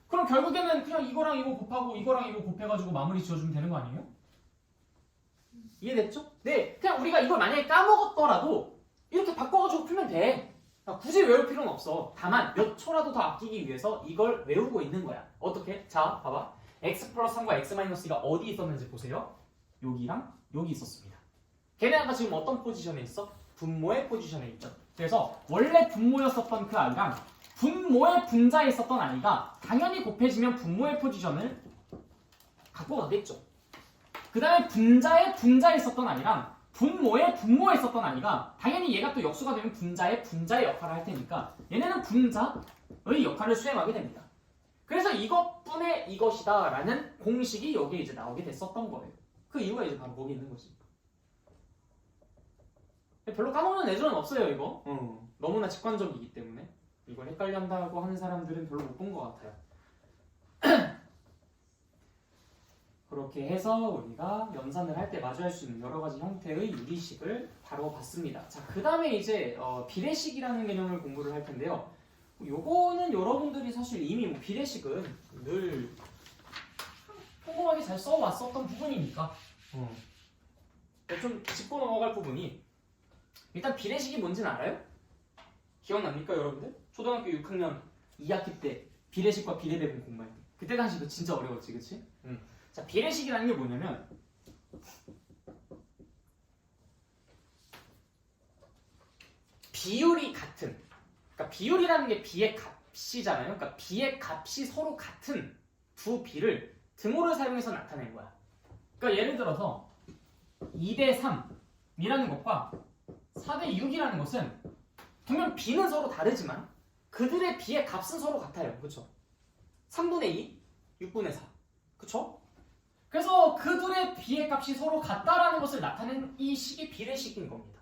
[SPEAKER 1] 그럼 결국에는 그냥 이거랑 이거 곱하고 이거랑 이거 곱해가지고 마무리 지어주면 되는 거 아니에요? 이해됐죠? 네, 그냥 우리가 이걸 만약에 까먹었더라도 이렇게 바꿔가지고 풀면 돼. 굳이 외울 필요는 없어. 다만 몇 초라도 더 아끼기 위해서 이걸 외우고 있는 거야. 어떻게? 자, 봐봐. x 플러스 3과 x 마이너스 2가 어디 있었는지 보세요. 여기랑 여기 있었습니다. 걔네가 지금 어떤 포지션에 있어? 분모의 포지션에 있죠. 그래서 원래 분모였었던 그 아이랑 분모의 분자에 있었던 아이가 당연히 곱해지면 분모의 포지션을 갖고 가겠죠. 그 다음에 분자의 분자에 있었던 아이랑 분모의 분모에 있었던 아이가 당연히 얘가 또 역수가 되면 분자의 역할을 할 테니까 얘네는 분자의 역할을 수행하게 됩니다. 그래서 이것뿐의 이것이다 라는 공식이 여기에 이제 나오게 됐었던 거예요. 그 이유가 이제 바로 거기 있는 거지. 별로 까먹는 애들은 없어요 이거. 너무나 직관적이기 때문에 이걸 헷갈려 한다고 하는 사람들은 별로 못 본 것 같아요. 그렇게 해서 우리가 연산을 할 때 마주할 수 있는 여러 가지 형태의 유리식을 다뤄봤습니다. 자, 그 다음에 이제 비례식이라는 개념을 공부를 할 텐데요. 요거는 여러분들이 사실 이미 뭐 비례식은 늘 평범하게 잘 써왔었던 부분이니까 좀 짚고 넘어갈 부분이 일단 비례식이 뭔지는 알아요? 기억납니까 여러분들? 초등학교 6학년 2학기 때 비례식과 비례배분 공부할 때 그때 당시 그 진짜 어려웠지 그치? 자 비례식이라는 게 뭐냐면 비율이 같은 그러니까 비율이라는 게 비의 값이잖아요. 그러니까 비의 값이 서로 같은 두 비를 등호를 사용해서 나타낸 거야. 그러니까 예를 들어서 2대 3이라는 것과 4대 6이라는 것은 분명 비는 서로 다르지만 그들의 비의 값은 서로 같아요. 그렇죠? 3분의 2, 6분의 4. 그렇죠? 그래서 그들의 비의 값이 서로 같다라는 것을 나타낸 이 식이 비례식인 겁니다.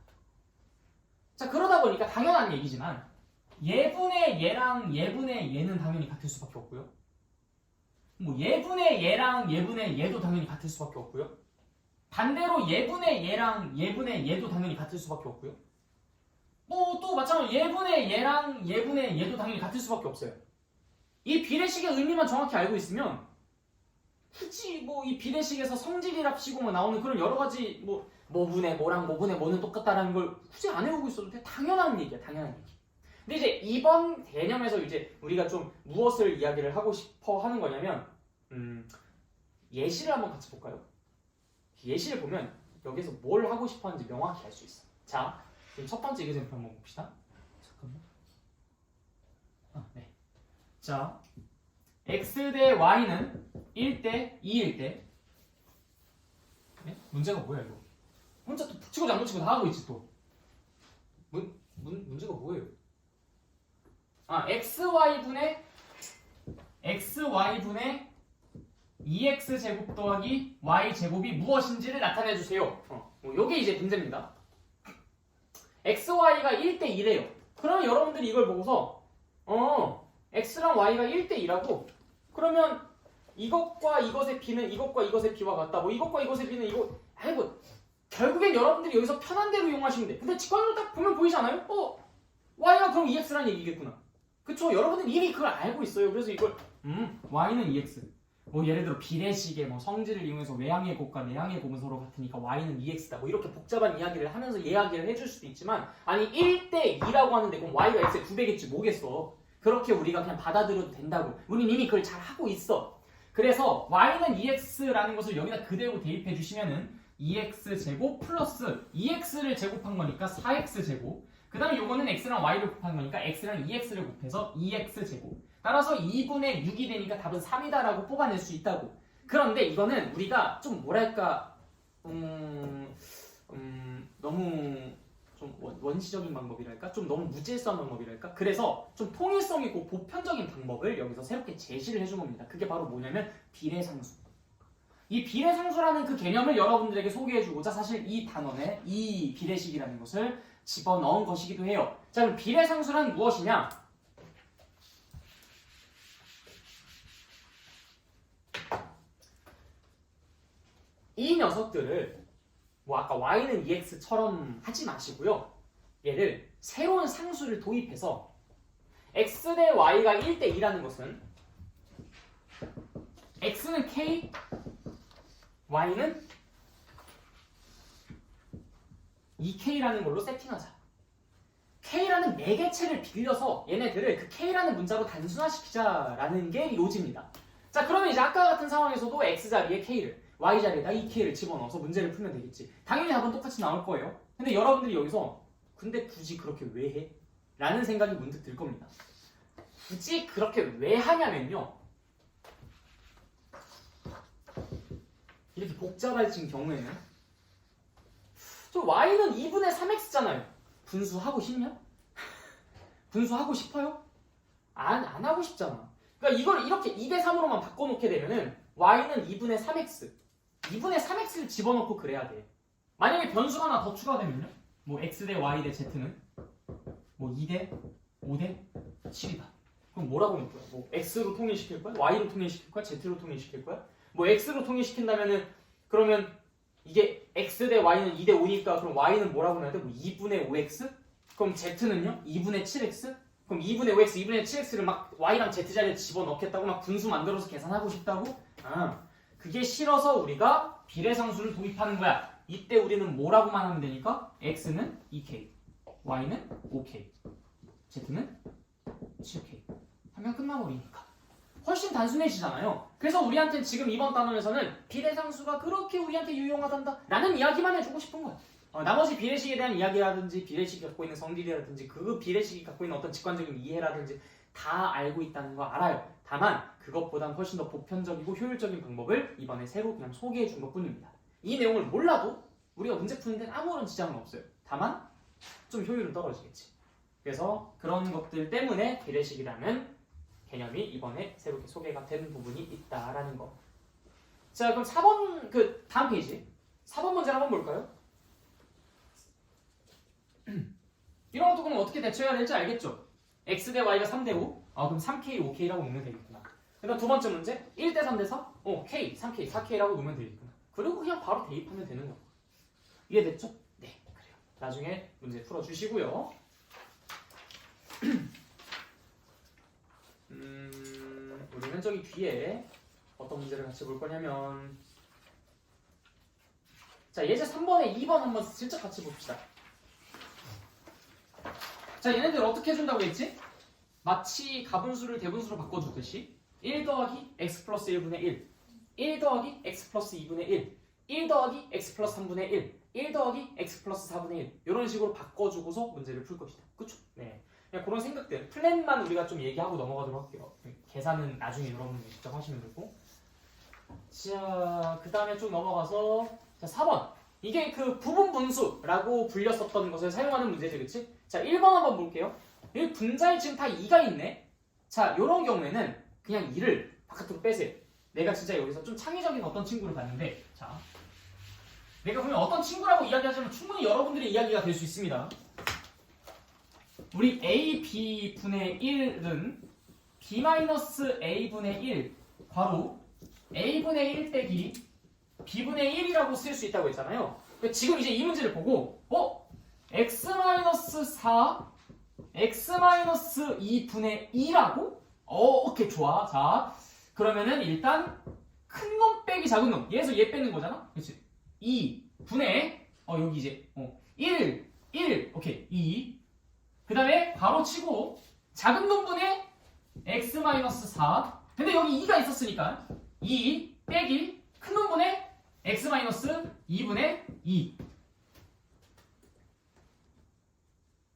[SPEAKER 1] 자 그러다 보니까 당연한 얘기지만 예분의 얘랑 예분의 얘는 당연히 같을 수밖에 없고요. 뭐 예분의 얘랑 예분의 얘도 당연히 같을 수밖에 없고요. 반대로 예분의 얘랑 예분의 얘도 당연히 같을 수밖에 없고요. 뭐 또 마찬가지로 예분의 얘랑 예분의 얘도 당연히 같을 수밖에 없어요. 이 비례식의 의미만 정확히 알고 있으면 굳이 뭐 이 비례식에서 성질이랍시고 뭐 나오는 그런 여러 가지 뭐분의 뭐랑 뭐분의 뭐는 똑같다라는 걸 굳이 안 외우고 있어도 돼. 당연한 얘기야, 당연한 얘기. 근데 이제 이번 개념에서 이제 우리가 좀 무엇을 이야기를 하고 싶어 하는 거냐면 예시를 한번 같이 볼까요? 예시를 보면 여기서 뭘 하고 싶어 하는지 명확히 알 수 있어. 자, 그럼 첫 번째 example 한번 봅시다. 잠깐만. 네. 자, x 대 y는 1대 2일 때 네? 문제가 뭐야 이거? 혼자 또 붙이고 장붙이고 다 하고 있지 또. 문제가 뭐예요? xy분의 2x 제곱 더하기 y 제곱이 무엇인지를 나타내 주세요. 요게 이제 문제입니다. xy가 1대 2래요. 그러면 여러분들이 이걸 보고서 x랑 y가 1대 2라고 그러면 이것과 이것의 b는 이것과 이것의 b와 같다. 뭐 이것과 이것의 b는 이거 아이고 결국엔 여러분들이 여기서 편한 대로 이용하시면 돼. 근데 직관으로 딱 보면 보이지 않아요? y가 그럼 2x라는 얘기겠구나. 그쵸? 여러분들 이미 그걸 알고 있어요. 그래서 이걸 y는 2x. 뭐 예를 들어 비례식의 뭐 성질을 이용해서 외항의 곱과 내항의 곱은 서로 같으니까 y는 2x다. 뭐 이렇게 복잡한 이야기를 하면서 이야기를 해줄 수도 있지만 아니 1대 2라고 하는데 그럼 y가 x의 2배겠지 뭐겠어. 그렇게 우리가 그냥 받아들여도 된다고. 우린 이미 그걸 잘 하고 있어. 그래서 y는 2x라는 것을 여기다 그대로 대입해 주시면은 2x 제곱 플러스 2x를 제곱한 거니까 4x 제곱. 그 다음에 요거는 x랑 y를 곱한 거니까 x랑 2x를 곱해서 2x 제곱. 따라서 2분의 6이 되니까 답은 3이다라고 뽑아낼 수 있다고. 그런데 이거는 우리가 좀 뭐랄까 너무 좀 원시적인 방법이랄까? 좀 너무 무질서한 방법이랄까? 그래서 좀 통일성 있고 보편적인 방법을 여기서 새롭게 제시를 해준 겁니다. 그게 바로 뭐냐면 비례상수. 이 비례상수라는 그 개념을 여러분들에게 소개해주고자 사실 이 단원에 이 비례식이라는 것을 집어넣은 것이기도 해요. 자, 그럼 비례상수란 무엇이냐? 이 녀석들을 뭐 아까 y는 2x처럼 하지 마시고요. 얘를 새로운 상수를 도입해서 x 대 y가 1대 2라는 것은 x는 k, y는 2k라는 걸로 세팅하자. k라는 매개체를 빌려서 얘네들을 그 k라는 문자로 단순화시키자라는 게 요지입니다. 자, 그러면 이제 아까 같은 상황에서도 x 자리에 k를 y 자리에다 2k를 집어넣어서 문제를 풀면 되겠지. 당연히 답은 똑같이 나올 거예요. 근데 여러분들이 여기서 근데 굳이 그렇게 왜 해? 라는 생각이 문득 들 겁니다. 굳이 그렇게 왜 하냐면요. 이렇게 복잡해진 경우에는 저 y는 2분의 3x잖아요. 분수하고 싶냐? 분수하고 싶어요? 안 하고 싶잖아. 그러니까 이걸 이렇게 2대 3으로만 바꿔놓게 되면은 y는 2분의 3x 2분의 3x를 집어넣고 그래야 돼. 만약에 변수가 하나 더 추가되면요? 뭐 x 대 y 대 z는 뭐 2대 5대 7이다. 그럼 뭐라고 할 거야? 뭐 x로 통일시킬 거야? y로 통일시킬 거야? z로 통일시킬 거야? 뭐 x로 통일시킨다면은 그러면 이게 x 대 y는 2대 5니까 그럼 y는 뭐라고 해야 돼? 뭐 2분의 5x? 그럼 z는요? 2분의 7x? 그럼 2분의 5x, 2분의 7x를 막 y랑 z 자리에 집어넣겠다고 막 분수 만들어서 계산하고 싶다고? 그게 싫어서 우리가 비례상수를 도입하는 거야. 이때 우리는 뭐라고만 하면 되니까 x는 2k, y는 5k, z는 7k 하면 끝나버리니까 훨씬 단순해지잖아요. 그래서 우리한테는 지금 이번 단원에서는 비례상수가 그렇게 우리한테 유용하단다 라는 이야기만 해주고 싶은 거야. 나머지 비례식에 대한 이야기라든지 비례식이 갖고 있는 성질이라든지 그 비례식이 갖고 있는 어떤 직관적인 이해라든지 다 알고 있다는 거 알아요. 다만 그것보단 훨씬 더 보편적이고 효율적인 방법을 이번에 새로 그냥 소개해 준 것뿐입니다. 이 내용을 몰라도 우리가 문제 푸는 데는 아무런 지장은 없어요. 다만 좀 효율은 떨어지겠지. 그래서 그런 것들 때문에 비례식이라는 개념이 이번에 새롭게 소개가 된 부분이 있다라는 거. 자, 그럼 4번 그 다음 페이지 4번 문제를 한번 볼까요? 이런 것도 그럼 어떻게 대처해야 될지 알겠죠? x 대 y가 3대 5? 그럼 3k, 5k라고 놓으면 되겠구나. 그다음 두 번째 문제 1대 3대 4? k, 3k, 4k라고 놓으면 되겠구나. 그리고 그냥 바로 대입하면 되는 거고. 이해됐죠? 네, 그래요. 나중에 문제 풀어주시고요. 우리는 저기 뒤에 어떤 문제를 같이 볼 거냐면 자, 예제 3번에 2번 한번 슬쩍 같이 봅시다. 자, 얘네들 어떻게 해준다고 했지? 마치 가분수를 대분수로 바꿔주듯이 1 더하기 x 플러스 1분의 1, 1 더하기 x 플러스 2분의 1, 1 더하기 x 플러스 3분의 1, 1 더하기 x 플러스 4분의 1 이런 식으로 바꿔주고서 문제를 풀 것이다. 그쵸? 네. 그냥 그런 생각들, 플랜만 우리가 좀 얘기하고 넘어가도록 할게요. 계산은 나중에 여러분들 직접 하시면 되고. 자, 그 다음에 쭉 넘어가서 자, 4번. 이게 그 부분분수라고 불렸었던 것을 사용하는 문제지, 그치? 자, 1번 한번 볼게요. 여기 분자에 지금 다 2가 있네. 자, 요런 경우에는 그냥 2를 바깥으로 빼세요. 내가 진짜 여기서 좀 창의적인 어떤 친구를 봤는데, 자, 내가 보면 어떤 친구라고 이야기하자면 충분히 여러분들의 이야기가 될 수 있습니다. 우리 a, b 분의 1은 b-a분의 1 괄호 a분의 1 빼기 b분의 1이라고 쓸 수 있다고 했잖아요. 지금 이제 이 문제를 보고 x-4 x-2분의 2라고? 오케이 좋아. 자 그러면은 일단 큰 놈 빼기 작은 놈 얘에서 얘 빼는 거잖아. 그렇지? 2 분의 여기 이제 1 오케이 2 그 다음에 바로 치고 작은 놈분의 x-4 근데 여기 2가 있었으니까 2 빼기 큰 놈분의 x-2분의 2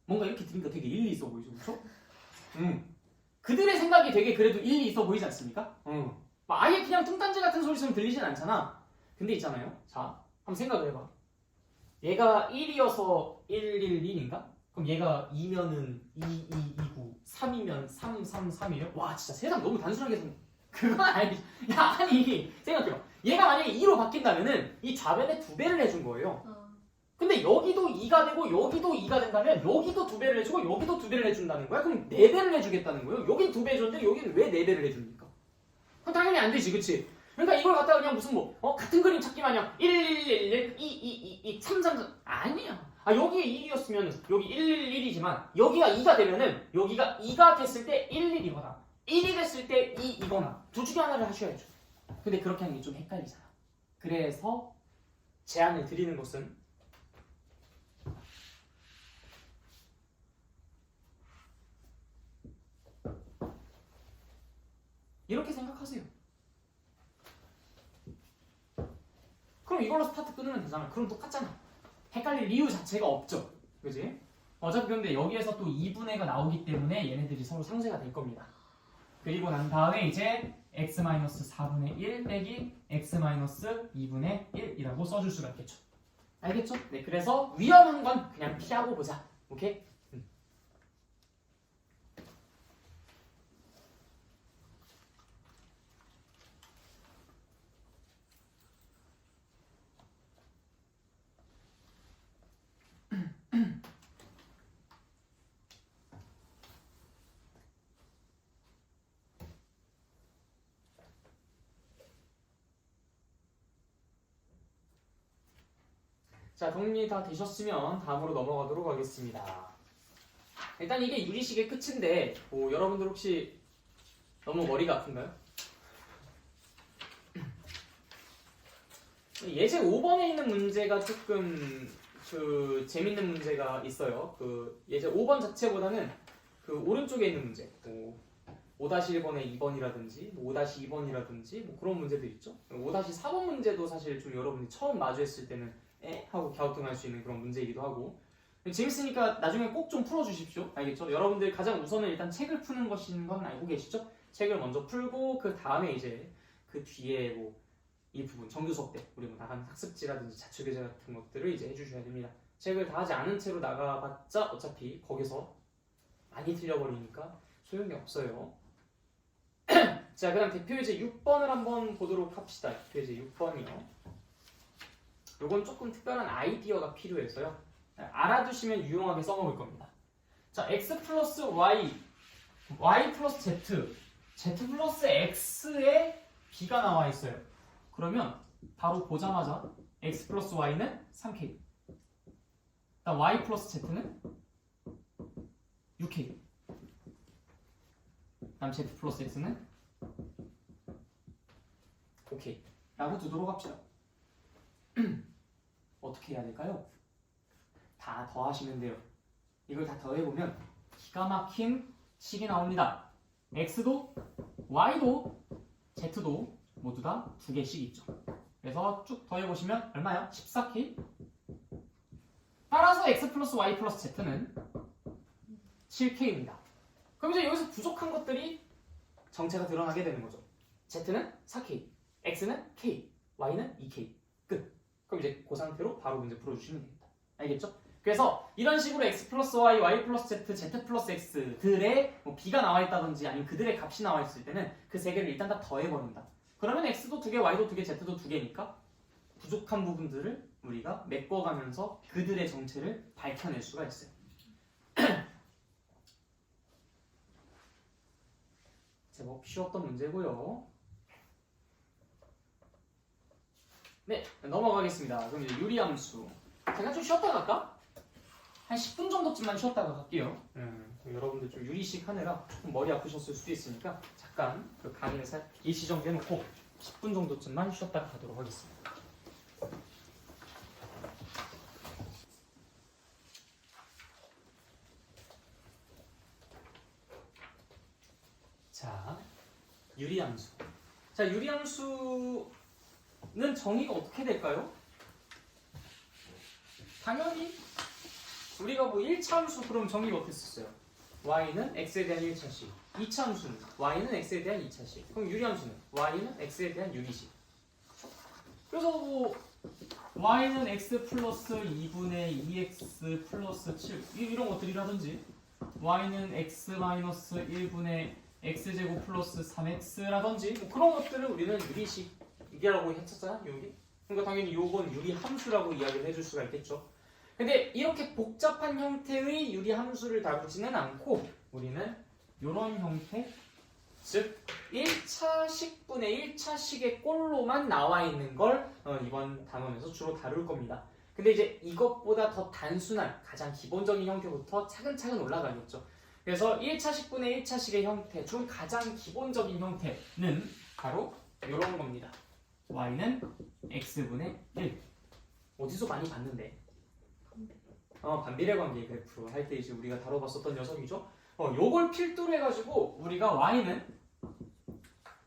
[SPEAKER 1] 뭔가 이렇게 들으니까 되게 일리 있어 보이죠, 그렇죠? 그들의 생각이 되게 그래도 일리 있어 보이지 않습니까? 아예 그냥 뚱딴지 같은 소리처럼 들리진 않잖아. 근데 있잖아요. 자, 한번 생각을 해봐. 얘가 1이어서 111인가? 그럼 얘가 2면은 2229, 3이면 333이에요? 와, 진짜 세상 너무 단순하게 그건 아니지. 야, 아니 생각해봐. 얘가 만약에 2로 바뀐다면은 이 좌변에 2배를 해준 거예요. 근데 여기도 2가 되고 여기도 2가 된다면 여기도 2배를 해주고 여기도 2배를 해준다는 거야? 그럼 4배를 해주겠다는 거예요? 여긴 2배 해줬는데 여기는 왜 4배를 해줍니까? 그럼 당연히 안 되지, 그치? 그러니까 이걸 갖다가 그냥 무슨 같은 그림 찾기 마냥 11111 2222 333 아니야. 여기에 1이었으면 여기 111이지만 여기가 2가 되면은 여기가 2가 됐을 때 11이거나 1이 됐을 때 2이거나 둘 중에 하나를 하셔야죠. 근데 그렇게 하는 게 좀 헷갈리잖아. 그래서 제안을 드리는 것은 이렇게 생각하세요. 그럼 이걸로 스타트 끊으면 되잖아. 그럼 똑같잖아. 헷갈릴 이유 자체가 없죠. 그지? 어차피 근데 여기에서 또 2분의가 나오기 때문에 얘네들이 서로 상쇄가 될 겁니다. 그리고 난 다음에 이제 x-4분의 1 빼기 x-2분의 1이라고 써줄 수가 있겠죠. 알겠죠? 네, 그래서 위험한 건 그냥 피하고 보자. 오케이? 자, 정리 다 되셨으면 다음으로 넘어가도록 하겠습니다. 일단 이게 유리식의 끝인데 여러분들 혹시 너무 머리가 아픈가요? 예제 5번에 있는 문제가 조금 재밌는 문제가 있어요. 그 예제 5번 자체보다는 그 오른쪽에 있는 문제 5-1번의 2번이라든지 5-2번이라든지 그런 문제들 있죠. 5-4번 문제도 사실 좀 여러분이 처음 마주했을 때는 하고 갸우뚱할 수 있는 그런 문제이기도 하고 재밌으니까 나중에 꼭 좀 풀어주십시오. 알겠죠? 여러분들 가장 우선은 일단 책을 푸는 것인 건 알고 계시죠? 책을 먼저 풀고 그 다음에 이제 그 뒤에 이 부분 정규 수업 때 우리 나가는 학습지라든지 자취교재 같은 것들을 이제 해주셔야 됩니다. 책을 다 하지 않은 채로 나가봤자 어차피 거기서 많이 틀려버리니까 소용이 없어요. 자, 그 다음 대표예제 6번을 한번 보도록 합시다. 대표예제 6번이요. 요건 조금 특별한 아이디어가 필요해서요. 알아두시면 유용하게 써먹을 겁니다. 자, x 플러스 y, y 플러스 z, z 플러스 x에 b가 나와 있어요. 그러면 바로 보자마자 x 플러스 y는 3k, 그다음 y 플러스 z는 6k, 그다음 z 플러스 x는 5k 라고 두도록 합시다. 어떻게 해야 될까요? 다 더하시면 돼요. 이걸 다 더해보면
[SPEAKER 2] 기가 막힌 식이 나옵니다. x도 y도 z도 모두 다 2개씩 있죠. 그래서 쭉 더해보시면 얼마요? 14k. 따라서 x 플러스 y 플러스 z는 7k입니다. 그럼 이제 여기서 부족한 것들이 정체가 드러나게 되는 거죠. z는 4k, x는 k, y는 2k. 끝. 그럼 이제 그 상태로 바로 문제 풀어주시면 됩니다. 알겠죠? 그래서 이런 식으로 x 플러스 y, y 플러스 z, z 플러스 x들의 뭐 b가 나와 있다든지 아니면 그들의 값이 나와 있을 때는 그 세 개를 일단 다 더해버린다. 그러면 x도 2개, y도 2개, z도 2개니까 부족한 부분들을 우리가 메꿔가면서 그들의 정체를 밝혀낼 수가 있어요. 제법 쉬웠던 문제고요. 네, 넘어가겠습니다. 그럼 이제 유리함수. 제가 좀 쉬었다 갈까? 한 10분 정도쯤만 쉬었다가 갈게요. 여러분들 좀 유리식 하느라 조금 머리 아프셨을 수도 있으니까 잠깐 그 강의를 일시 정지해놓고 10분 정도쯤만 쉬었다가 가도록 하겠습니다. 자, 유리함수. 자, 유리함수는 정의가 어떻게 될까요? 당연히 우리가 뭐 1차 함수 그럼 정의가 어떻게 썼어요? y는 x에 대한 1차식, 2차 함수는 y는 x에 대한 2차식. 그럼 유리함수는 y는 x에 대한 유리식. 그래서 뭐 y는 x 플러스 2분의 2x 플러스 7 이런 것들이라든지 y는 x 마이너스 1분의 x제곱 플러스 3x라든지 뭐 그런 것들을 우리는 유리식이라고 했었잖아, 여기. 그러니까 당연히 요건 유리함수라고 이야기를 해줄 수가 있겠죠. 근데 이렇게 복잡한 형태의 유리함수를 다루지는 않고 우리는 이런 형태, 즉 1차식분의 1차식의 꼴로만 나와 있는 걸 이번 단원에서 주로 다룰 겁니다. 근데 이제 이것보다 더 단순한 가장 기본적인 형태부터 차근차근 올라가겠죠. 그래서 1차식분의 1차식의 형태 중 가장 기본적인 형태는 바로 이런 겁니다. y는 x분의 1. 어디서 많이 봤는데? 반비례 관계 그래프 할 때 이제 우리가 다뤄봤었던 녀석이죠. 요걸 필두로 해가지고 우리가 y는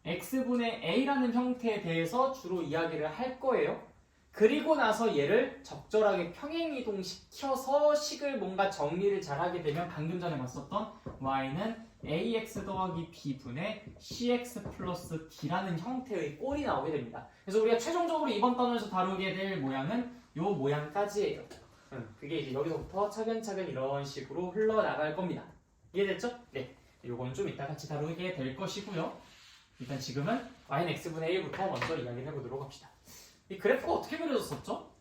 [SPEAKER 2] x분의 a라는 형태에 대해서 주로 이야기를 할 거예요. 그리고 나서 얘를 적절하게 평행이동시켜서 식을 뭔가 정리를 잘하게 되면 방금 전에 봤었던 y는 ax 더하기 b분의 cx 플러스 d라는 형태의 꼴이 나오게 됩니다. 그래서 우리가 최종적으로 이번 단원에서 다루게 될 모양은 요 모양까지예요. 그게 이제 여기서부터 차근차근 이런 식으로 흘러나갈 겁니다. 이해됐죠? 네. 요건 좀 이따 같이 다루게 될 것이고요. 일단 지금은 y는 x분의 1부터 먼저 이야기를 해보도록 합시다. 이 그래프가 어떻게 그려졌었죠?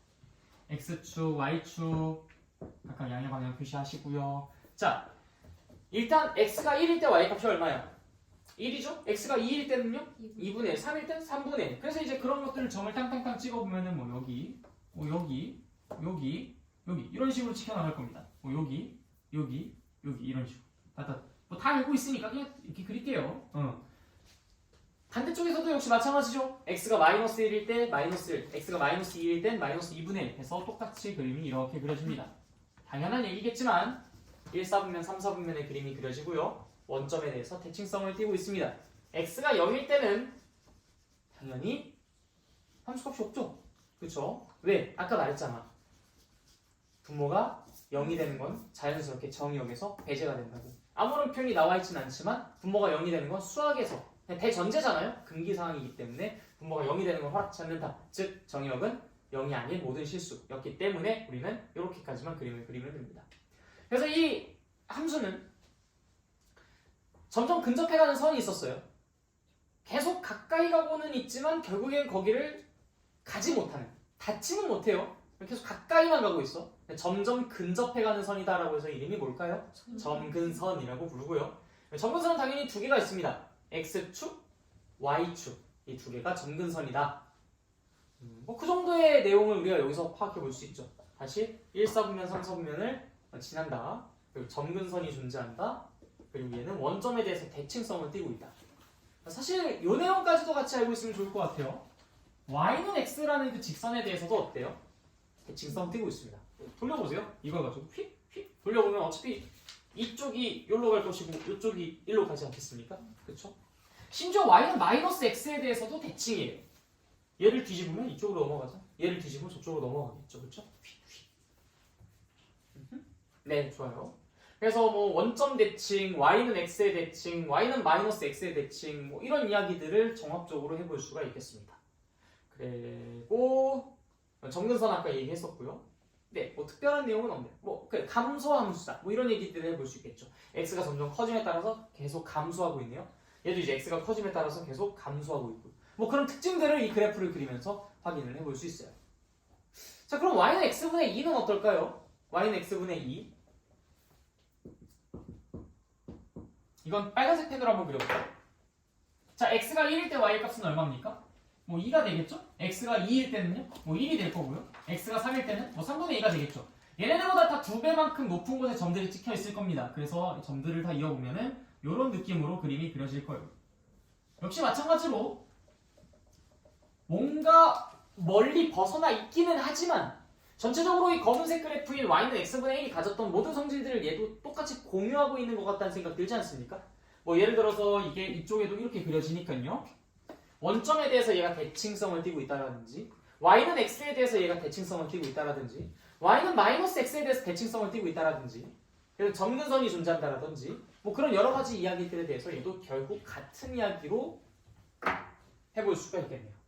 [SPEAKER 2] x축, y축 각각 양의 방향 표시하시고요. 자, 일단 x가 1일 때 y값이 얼마야? 1이죠? x가 2일 때는요? 2분의 1, 3일 때 3분의 1. 그래서 이제 그런 것들을 점을 땅땅땅 찍어보면은 뭐 여기, 여기 이런 식으로 찍혀나갈 겁니다. 뭐 여기 이런 식으로. 뭐 다 알고 있으니까 그냥 이렇게 그릴게요. 반대쪽에서도 역시 마찬가지죠. x가 마이너스 1일 때 마이너스 1, x가 마이너스 2일 땐 마이너스 2분의 1 해서 똑같이 그림이 이렇게 그려집니다. 당연한 얘기겠지만 1, 4분면, 3, 4분면의 그림이 그려지고요. 원점에 대해서 대칭성을 띠고 있습니다. x가 0일 때는 당연히 함수값이 없죠. 그쵸? 왜? 아까 말했잖아. 분모가 0이 되는 건 자연스럽게 정의역에서 배제가 된다고. 아무런 표현이 나와 있진 않지만 분모가 0이 되는 건 수학에서 대전제잖아요. 금기사항이기 때문에 분모가 0이 되는 건 허락치 않는다. 즉 정의역은 0이 아닌 모든 실수였기 때문에 우리는 이렇게까지만 그림을 그리면 됩니다. 그래서 이 함수는 점점 근접해가는 선이 있었어요. 계속 가까이 가고는 있지만 결국엔 거기를 가지 못하는, 닿지는 못해요. 계속 가까이만 가고 있어. 점점 근접해가는 선이다라고 해서 이름이 뭘까요? 점근선이라고 부르고요. 점근선은 당연히 두 개가 있습니다. x축, y축 이 두 개가 점근선이다. 뭐 그 정도의 내용을 우리가 여기서 파악해 볼 수 있죠. 다시 1사분면, 3사분면을 지난다. 그리고 점근선이 존재한다. 그리고 얘는 원점에 대해서 대칭성을 띠고 있다. 사실 이 내용까지도 같이 알고 있으면 좋을 것 같아요. y는 x라는 그 직선에 대해서도 어때요? 대칭성 띠고 있습니다. 돌려보세요. 이걸 가지고 휙 돌려보면 어차피 이쪽이 여기로 갈 것이고 이쪽이 일로 가지 않겠습니까? 그렇죠? 심지어 y는 마이너스 x에 대해서도 대칭이에요. 얘를 뒤집으면 이쪽으로 넘어가자. 얘를 뒤집으면 저쪽으로 넘어가겠죠. 그렇죠? 네, 좋아요. 그래서 뭐 원점 대칭, y는 x의 대칭, y는 마이너스 x의 대칭 뭐 이런 이야기들을 종합적으로 해볼 수가 있겠습니다. 그리고 정근선 아까 얘기했었고요. 네, 뭐 특별한 내용은 없네요. 뭐 감소함수다, 뭐 이런 얘기들을 해볼 수 있겠죠. x가 점점 커짐에 따라서 계속 감소하고 있네요. 얘도 이제 x가 커짐에 따라서 계속 감소하고 있고, 뭐 그런 특징들을 이 그래프를 그리면서 확인을 해볼 수 있어요. 자, 그럼 y는 x분의 2는 어떨까요? y는 x분의 2. 이건 빨간색 펜으로 한번 그려볼까요? 자, x가 1일 때 y 값은 얼마입니까? 뭐 2가 되겠죠? x가 2일 때는요? 뭐 1이 될 거고요. x가 3일 때는 뭐 3분의 2가 되겠죠. 얘네들보다 다 2배만큼 높은 곳에 점들이 찍혀 있을 겁니다. 그래서 점들을 다 이어보면은 이런 느낌으로 그림이 그려질 거예요. 역시 마찬가지로 뭔가 멀리 벗어나 있기는 하지만 전체적으로 이 검은색 그래프인 y는 x분의 1이 가졌던 모든 성질들을 얘도 똑같이 공유하고 있는 것 같다는 생각 들지 않습니까? 뭐 예를 들어서 이게 이쪽에도 이렇게 그려지니까요. 원점에 대해서 얘가 대칭성을 띠고 있다라든지, y는 x에 대해서 얘가 대칭성을 띠고 있다라든지, y는 마이너스 x에 대해서 대칭성을 띠고 있다라든지, 그래서 점근선이 존재한다라든지, 뭐 그런 여러 가지 이야기들에 대해서 얘도 결국 같은 이야기로 해볼 수가 있겠네요.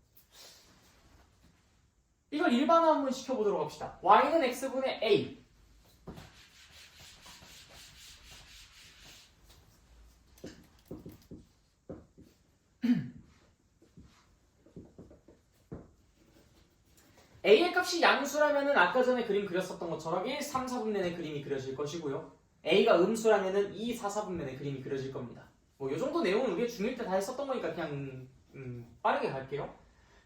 [SPEAKER 2] 이걸 일반화 한번 시켜보도록 합시다. y는 x분의 a. a의 값이 양수라면은 아까 전에 그림 그렸었던 것처럼 1, 3, 4분면의 그림이 그려질 것이고요. a가 음수라면은 2, 4, 4분면의 그림이 그려질 겁니다. 뭐 이 정도 내용은 우리가 중1 때 다 했었던 거니까 그냥 빠르게 갈게요.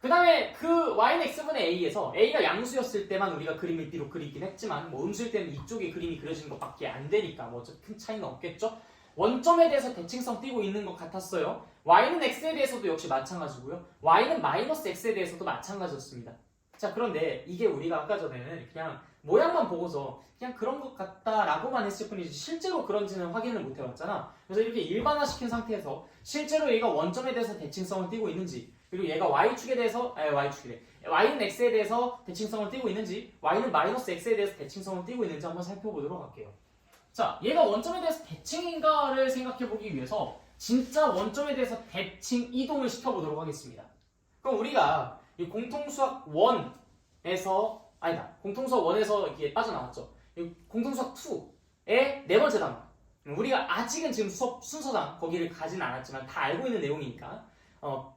[SPEAKER 2] 그 다음에 그 y는 x분의 a에서 a가 양수였을 때만 우리가 그림을 비록 그리긴 했지만 뭐 음수일 때는 이쪽에 그림이 그려지는 것밖에 안 되니까 뭐 큰 차이는 없겠죠. 원점에 대해서 대칭성 띄고 있는 것 같았어요. y는 x에 대해서도 역시 마찬가지고요. y는 마이너스 x에 대해서도 마찬가지였습니다. 자, 그런데 이게 우리가 아까 전에는 그냥 모양만 보고서 그냥 그런 것 같다라고만 했을 뿐이지 실제로 그런지는 확인을 못 해봤잖아. 그래서 이렇게 일반화시킨 상태에서 실제로 얘가 원점에 대해서 대칭성을 띠고 있는지, 그리고 얘가 y축에 대해서 y는 x에 대해서 대칭성을 띠고 있는지, y는 마이너스 x에 대해서 대칭성을 띠고 있는지 한번 살펴보도록 할게요. 자, 얘가 원점에 대해서 대칭인가를 생각해보기 위해서 진짜 원점에 대해서 대칭 이동을 시켜보도록 하겠습니다. 그럼 우리가 이 공통수학 1에서 공통수학 1에서 이게 빠져나왔죠. 이 공통수학 2의 네 번째 단원. 우리가 아직은 지금 수업 순서상 거기를 가진 않았지만 다 알고 있는 내용이니까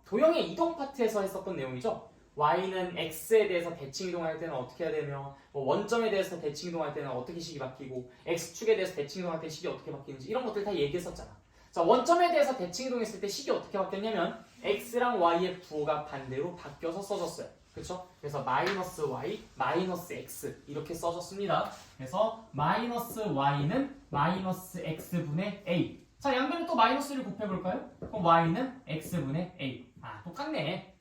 [SPEAKER 2] 도형의 이동 파트에서 했었던 내용이죠. y는 x에 대해서 대칭 이동할 때는 어떻게 해야 되며, 뭐 원점에 대해서 대칭 이동할 때는 어떻게 식이 바뀌고, x축에 대해서 대칭 이동할 때 식이 어떻게 바뀌는지 이런 것들 다 얘기했었잖아. 자, 원점에 대해서 대칭 이동했을 때 식이 어떻게 바뀌었냐면 x랑 y의 부호가 반대로 바뀌어서 써졌어요. 그렇죠? 그래서 마이너스 y, 마이너스 x 이렇게 써졌습니다. 그래서 마이너스 y는 마이너스 x분의 a. 자, 양변에 또 마이너스를 곱해볼까요? 그럼 y는 x분의 a. 아, 똑같네.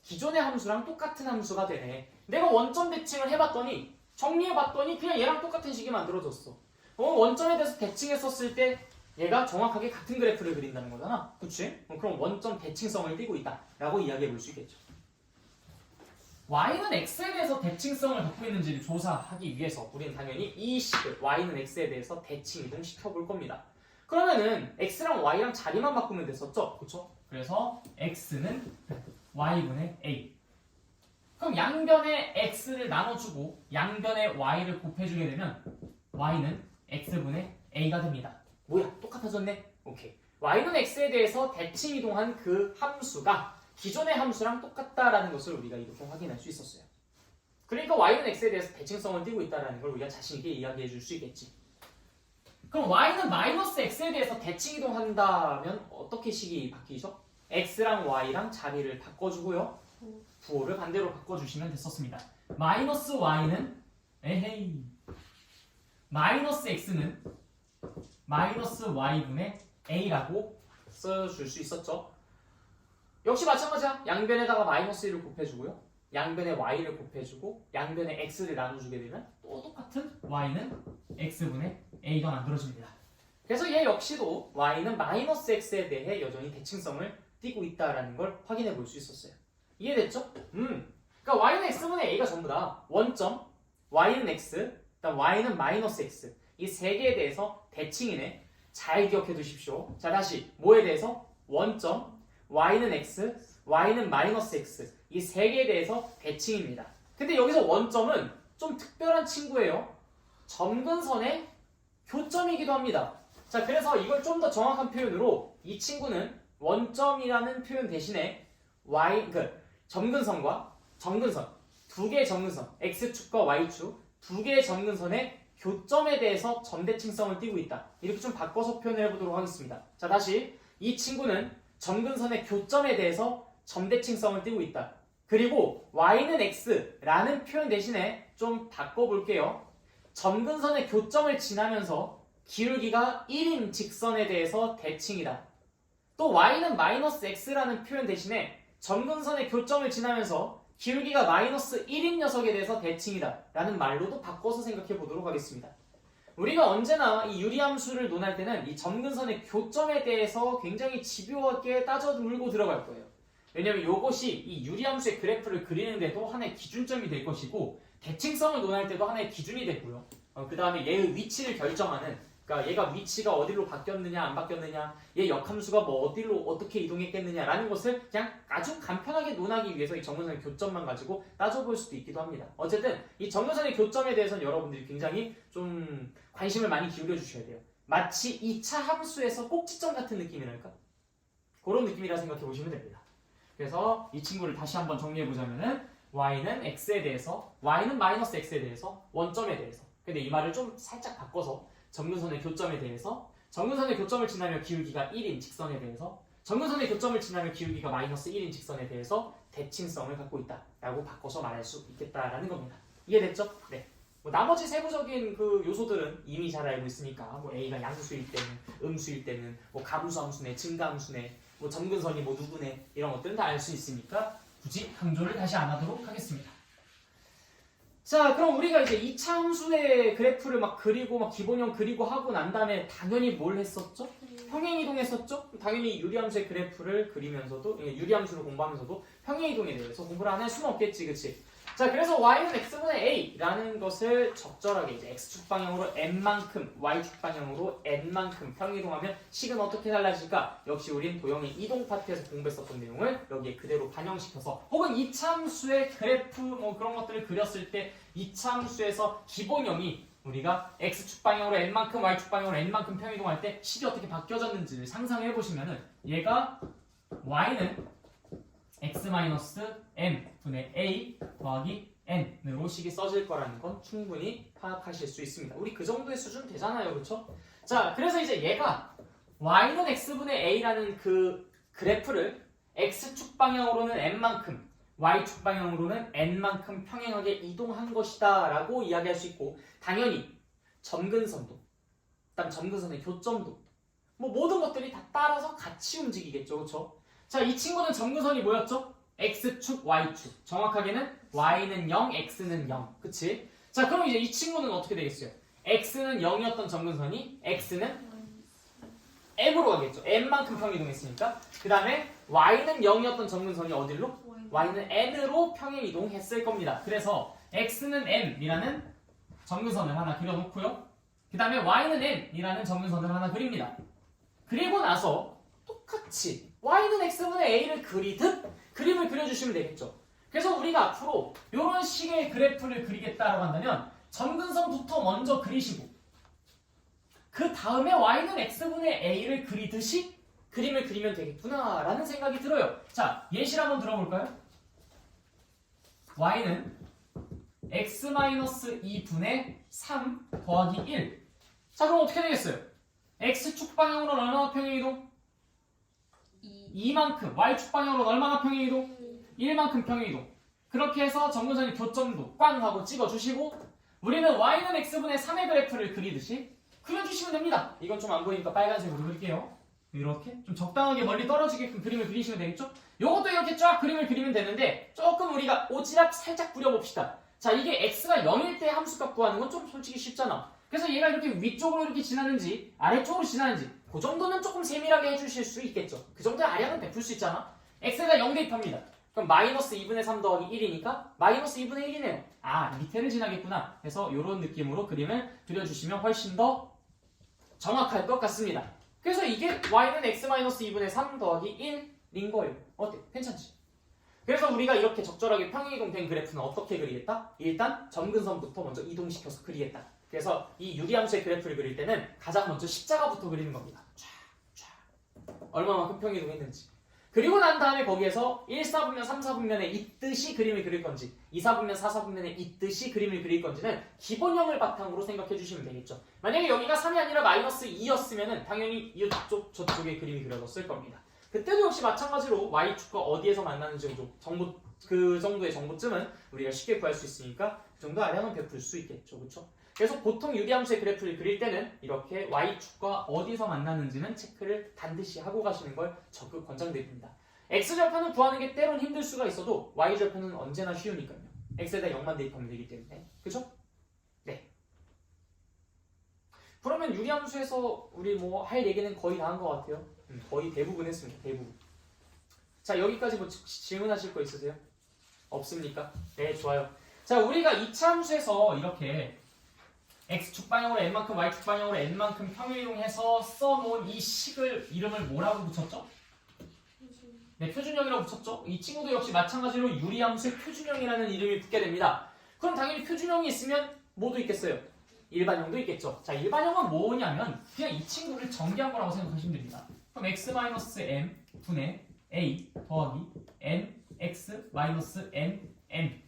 [SPEAKER 2] 기존의 함수랑 똑같은 함수가 되네. 내가 원점 대칭을 해봤더니, 정리해봤더니 그냥 얘랑 똑같은 식이 만들어졌어. 원점에 대해서 대칭했었을 때 얘가 정확하게 같은 그래프를 그린다는 거잖아. 그치? 그럼 원점 대칭성을 띠고 있다 라고 이야기해 볼 수 있겠죠. y는 x에 대해서 대칭성을 갖고 있는지를 조사하기 위해서 우리는 당연히 이 식을 y는 x에 대해서 대칭 이동 시켜볼 겁니다. 그러면은 x랑 y랑 자리만 바꾸면 됐었죠? 그쵸? 그래서 x는 y분의 a. 그럼 양변에 x를 나눠주고 양변에 y를 곱해주게 되면 y는 x분의 a가 됩니다. 뭐야? 똑같아졌네? 오케이. y는 x에 대해서 대칭 이동한 그 함수가 기존의 함수랑 똑같다라는 것을 우리가 이렇게 확인할 수 있었어요. 그러니까 y는 x에 대해서 대칭성을 띠고 있다는 걸 우리가 자신 있게 이야기해 줄 수 있겠지. 그럼 y는 마이너스 x에 대해서 대칭 이동한다면 어떻게 식이 바뀌죠? x랑 y랑 자리를 바꿔주고요. 부호를 반대로 바꿔주시면 됐었습니다. 마이너스 y는 마이너스 x는 마이너스 y분의 a라고 써줄 수 있었죠. 역시 마찬가지야. 양변에다가 마이너스 1을 곱해주고요. 양변에 y를 곱해주고 양변에 x를 나눠주게 되면 또 똑같은 y는 x분의 a가 만들어집니다. 그래서 얘 역시도 y는 마이너스 x에 대해 여전히 대칭성을 띠고 있다라는 걸 확인해 볼 수 있었어요. 이해됐죠? 그러니까 y는 x분의 a가 전부 다 원점, y는 x, 그다음 y는 마이너스 x 이 세 개에 대해서 대칭이네. 잘 기억해 두십시오. 자, 다시 뭐에 대해서? 원점, y는 x, y는 마이너스 x 이 세 개에 대해서 대칭입니다. 근데 여기서 원점은 좀 특별한 친구예요. 점근선의 교점이기도 합니다. 자, 그래서 이걸 좀 더 정확한 표현으로 이 친구는 원점이라는 표현 대신에 점근선과 정근선 두 개의 정근선 x축과 y축 두 개의 정근선의 교점에 대해서 점대칭성을 띠고 있다. 이렇게 좀 바꿔서 표현을 해보도록 하겠습니다. 자, 다시 이 친구는 점근선의 교점에 대해서 점대칭성을 띠고 있다. 그리고 y는 x라는 표현 대신에 좀 바꿔볼게요. 점근선의 교점을 지나면서 기울기가 1인 직선에 대해서 대칭이다. 또 y는 마이너스 x라는 표현 대신에 점근선의 교점을 지나면서 기울기가 마이너스 1인 녀석에 대해서 대칭이다 라는 말로도 바꿔서 생각해 보도록 하겠습니다. 우리가 언제나 이 유리함수를 논할 때는 이 점근선의 교점에 대해서 굉장히 집요하게 따져 물고 들어갈 거예요. 왜냐면 이것이 이 유리함수의 그래프를 그리는데도 하나의 기준점이 될 것이고 대칭성을 논할 때도 하나의 기준이 되고요. 그 다음에 얘의 위치를 결정하는 그러니까 얘가 위치가 어디로 바뀌었느냐 안 바뀌었느냐 얘 역함수가 뭐 어디로 어떻게 이동했겠느냐라는 것을 그냥 아주 간편하게 논하기 위해서 이 점근선의 교점만 가지고 따져볼 수도 있기도 합니다. 어쨌든 이 점근선의 교점에 대해서는 여러분들이 굉장히 좀 관심을 많이 기울여 주셔야 돼요. 마치 2차 함수에서 꼭지점 같은 느낌이랄까? 그런 느낌이라 생각해 보시면 됩니다. 그래서 이 친구를 다시 한번 정리해 보자면은 y는 x에 대해서 y는 마이너스 x에 대해서 원점에 대해서 근데 이 말을 좀 살짝 바꿔서 점근선의 교점에 대해서 점근선의 교점을 지나며 기울기가 1인 직선에 대해서 점근선의 교점을 지나며 기울기가 마이너스 1인 직선에 대해서 대칭성을 갖고 있다라고 바꿔서 말할 수 있겠다라는 겁니다. 이해됐죠? 네. 뭐 나머지 세부적인 그 요소들은 이미 잘 알고 있으니까 뭐 a가 양수일 때는 음수일 때는 뭐 가분수 함수네 증가함수네 뭐 점근선이 뭐 누구네 이런 것들은 다 알 수 있으니까 굳이 강조를 다시 안 하도록 하겠습니다. 자, 그럼 우리가 이제 2차 함수의 그래프를 막 그리고 막 기본형 그리고 하고 난 다음에 당연히 뭘 했었죠? 평행이동했었죠? 당연히 유리함수의 그래프를 그리면서도 유리함수를 공부하면서도 평행이동에 대해서 공부를 안 할 수는 없겠지, 그치? 자, 그래서 y는 x분의 a라는 것을 적절하게 이제 x축 방향으로 n만큼, y축 방향으로 n만큼 평행이동하면 식은 어떻게 달라질까? 역시 우린 도형의 이동 파트에서 공부했었던 내용을 여기에 그대로 반영시켜서 혹은 이차함수의 그래프 뭐 그런 것들을 그렸을 때 이차함수에서 기본형이 우리가 x축 방향으로 n만큼, y축 방향으로 n만큼 평행이동할 때 식이 어떻게 바뀌어졌는지를 상상해 보시면은 얘가 y는 x-n 분의 a 더하기 n으로 식이 써질 거라는 건 충분히 파악하실 수 있습니다. 우리 그 정도의 수준 되잖아요, 그렇죠? 자, 그래서 이제 얘가 y는 x분의 a라는 그 그래프를 x축 방향으로는 n만큼 y축 방향으로는 n만큼 평행하게 이동한 것이다 라고 이야기할 수 있고 당연히 점근선도 그다음 점근선의 교점도 뭐 모든 것들이 다 따라서 같이 움직이겠죠, 그렇죠? 자, 이 친구는 점근선이 뭐였죠? x축, y축. 정확하게는 y는 0, x는 0. 그치? 자, 그럼 이제 이 친구는 어떻게 되겠어요? x는 0이었던 점근선이 x는 m으로 가겠죠. m만큼 평행이동했으니까. 그 다음에 y는 0이었던 점근선이 어디로? y는 n으로 평행이동했을 겁니다. 그래서 x는 m이라는 점근선을 하나 그려놓고요. 그 다음에 y는 n이라는 점근선을 하나 그립니다. 그리고 나서 똑같이 y는 x분의 a를 그리듯 그림을 그려주시면 되겠죠. 그래서 우리가 앞으로 이런 식의 그래프를 그리겠다라고 한다면 점근선부터 먼저 그리시고 그 다음에 y는 x분의 a를 그리듯이 그림을 그리면 되겠구나 라는 생각이 들어요. 자, 예시를 한번 들어볼까요? y는 x-2분의 3 더하기 1. 자, 그럼 어떻게 되겠어요? x축 방향으로는 얼마나 평행이동? 2만큼, y축 방향으로 얼마나 평행이동? 1만큼 평행이동. 그렇게 해서 점근선의 교점도 꽝 하고 찍어주시고 우리는 y는 x분의 3의 그래프를 그리듯이 그려주시면 됩니다. 이건 좀 안 보이니까 빨간색으로 그릴게요. 이렇게 좀 적당하게 멀리 떨어지게끔 그림을 그리시면 되겠죠? 요것도 이렇게 쫙 그림을 그리면 되는데 조금 우리가 오지랖 살짝 부려봅시다. 자, 이게 x가 0일 때 함수값 구하는 건 좀 솔직히 쉽잖아. 그래서 얘가 이렇게 위쪽으로 이렇게 지나는지 아래쪽으로 지나는지 그 정도는 조금 세밀하게 해주실 수 있겠죠. 그 정도의 아량은 베풀 수 있잖아. x에다 0 대입합니다. 그럼 마이너스 2분의 3 더하기 1이니까 마이너스 2분의 1이네요. 아, 밑에를 지나겠구나. 그래서 이런 느낌으로 그림을 그려주시면 훨씬 더 정확할 것 같습니다. 그래서 이게 y는 x-2분의 3 더하기 1인 거예요. 어때? 괜찮지? 그래서 우리가 이렇게 적절하게 평행이동된 그래프는 어떻게 그리겠다? 일단 점근선부터 먼저 이동시켜서 그리겠다. 그래서 이 유리함수의 그래프를 그릴 때는 가장 먼저 십자가부터 그리는 겁니다. 얼마만큼 평행이동했는지. 그리고 난 다음에 거기에서 1, 4분면, 3, 4분면에 있듯이 그림을 그릴 건지 2, 4분면, 4, 4분면에 있듯이 그림을 그릴 건지는 기본형을 바탕으로 생각해 주시면 되겠죠. 만약에 여기가 3이 아니라 마이너스 2였으면 당연히 이쪽 저쪽에 그림이 그려졌을 겁니다. 그때도 역시 마찬가지로 y축과 어디에서 만나는지 정보, 그 정도의 정보쯤은 우리가 쉽게 구할 수 있으니까 그 정도 아량은 베풀 수 있겠죠. 그렇죠? 그래서 보통 유리함수의 그래프를 그릴 때는 이렇게 y축과 어디서 만나는지는 체크를 반드시 하고 가시는 걸 적극 권장드립니다. x절편은 구하는 게 때론 힘들 수가 있어도 y절편은 언제나 쉬우니까요. x에다 0만 대입하면 되기 때문에. 그죠? 네. 그러면 유리함수에서 우리 뭐 할 얘기는 거의 다 한 것 같아요. 거의 대부분 했습니다. 대부분. 자, 여기까지 뭐 질문하실 거 있으세요? 없습니까? 네, 좋아요. 자, 우리가 2차 함수에서 이렇게 x축 방향으로 n만큼 y축 방향으로 n만큼 평행이동해서 써놓은 이 식을 이름을 뭐라고 붙였죠? 네, 표준형이라고 붙였죠. 이 친구도 역시 마찬가지로 유리함수의 표준형이라는 이름이 붙게 됩니다. 그럼 당연히 표준형이 있으면 뭐도 있겠어요? 일반형도 있겠죠. 자, 일반형은 뭐냐면 그냥 이 친구를 전개한 거라고 생각하시면 됩니다. 그럼 x-m 분의 a 더하기 nx-n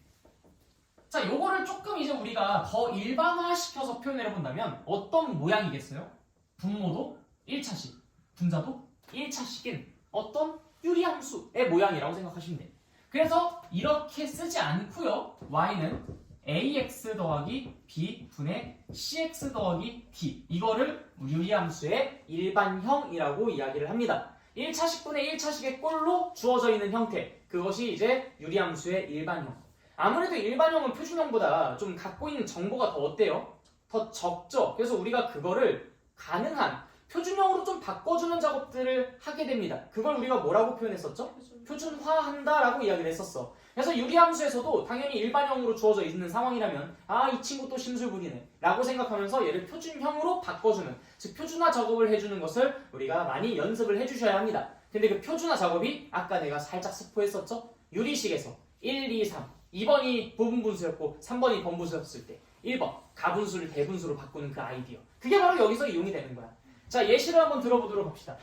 [SPEAKER 2] 자, 요거를 조금 이제 우리가 더 일반화시켜서 표현해 본다면 어떤 모양이겠어요? 분모도 1차식, 분자도 1차식인 어떤 유리함수의 모양이라고 생각하시면 돼요. 그래서 이렇게 쓰지 않고요. y는 ax 더하기 b 분의 cx 더하기 d 이거를 유리함수의 일반형이라고 이야기를 합니다. 1차식분의 1차식의 꼴로 주어져 있는 형태 그것이 이제 유리함수의 일반형. 아무래도 일반형은 표준형보다 좀 갖고 있는 정보가 더 어때요? 더 적죠. 그래서 우리가 그거를 가능한 표준형으로 좀 바꿔주는 작업들을 하게 됩니다. 그걸 우리가 뭐라고 표현했었죠? 표준화한다라고 이야기를 했었어. 그래서 유리함수에서도 당연히 일반형으로 주어져 있는 상황이라면 아, 이 친구 또 심술부리네 라고 생각하면서 얘를 표준형으로 바꿔주는 즉 표준화 작업을 해주는 것을 우리가 많이 연습을 해주셔야 합니다. 근데 그 표준화 작업이 아까 내가 살짝 스포했었죠? 유리식에서 1, 2, 3 2번이 부분분수였고 3번이 번분수였을 때 1번 가분수를 대분수로 바꾸는 그 아이디어 그게 바로 여기서 이용이 되는 거야. 자, 예시를 한번 들어보도록 합시다.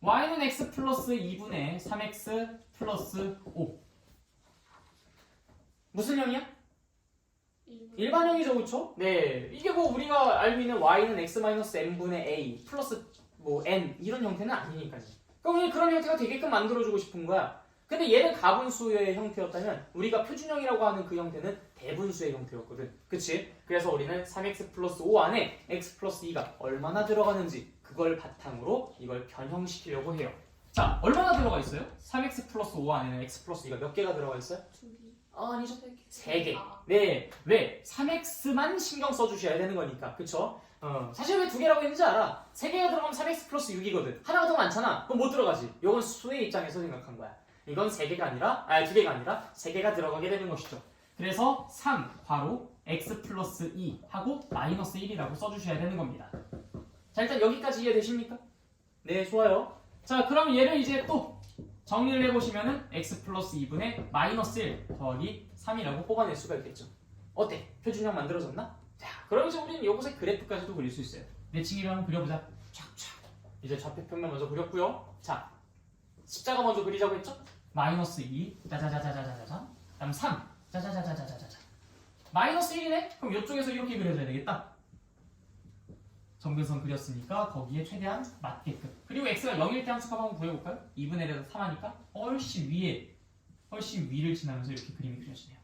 [SPEAKER 2] y는 x 플러스 2분의 3x 플러스 5 무슨 형이야? 일반형이죠, 그쵸? 네, 이게 뭐 우리가 알고 있는 y는 x-n분의 a 플러스 뭐 n 이런 형태는 아니니까요. 그럼 그런 형태가 되게끔 만들어주고 싶은 거야. 근데 얘는 가분수의 형태였다면 우리가 표준형이라고 하는 그 형태는 대분수의 형태였거든. 그치? 그래서 우리는 3x 플러스 5 안에 x 플러스 2가 얼마나 들어가는지 그걸 바탕으로 이걸 변형시키려고 해요. 자, 얼마나 들어가 있어요? 3x 플러스 5 안에는 x 플러스 2가 몇 개가 들어가 있어요? 아니죠. 3개. 네. 왜? 3x만 신경 써주셔야 되는 거니까. 그쵸? 사실 왜 2개라고 했는지 알아? 3개가 들어가면 3x 플러스 6이거든. 하나가 더 많잖아. 그럼 못 들어가지. 이건 수의 입장에서 생각한 거야. 이건 2개가 아니라 3개가 들어가게 되는 것이죠. 그래서 3 괄호 x 플러스 2 하고 마이너스 1이라고 써주셔야 되는 겁니다. 자, 일단 여기까지 이해되십니까? 네, 좋아요. 자, 그럼 얘를 이제 또 정리를 해보시면은 x 플러스 2분의 마이너스 1 더하기 3이라고 뽑아낼 수가 있겠죠. 어때? 표준형 만들어졌나? 자, 그럼 이제 우리는 이곳에 그래프까지도 그릴 수 있어요. 내치기를 한번 그려보자. 촥촥. 이제 좌표평면 먼저 그렸고요. 자, 십자가 먼저 그리자고 했죠? 마이너스 2 짜자자자자자자 다음 3 짜자자자자자자 마이너스 1이네? 그럼 이쪽에서 이렇게 그려줘야 되겠다. 정근선 그렸으니까 거기에 최대한 맞게끔. 그리고 x가 0일 때 함수값 한번 구해볼까요? 2분의 1에서 3 하니까 훨씬 위를 지나면서 이렇게 그림이 그려지네요.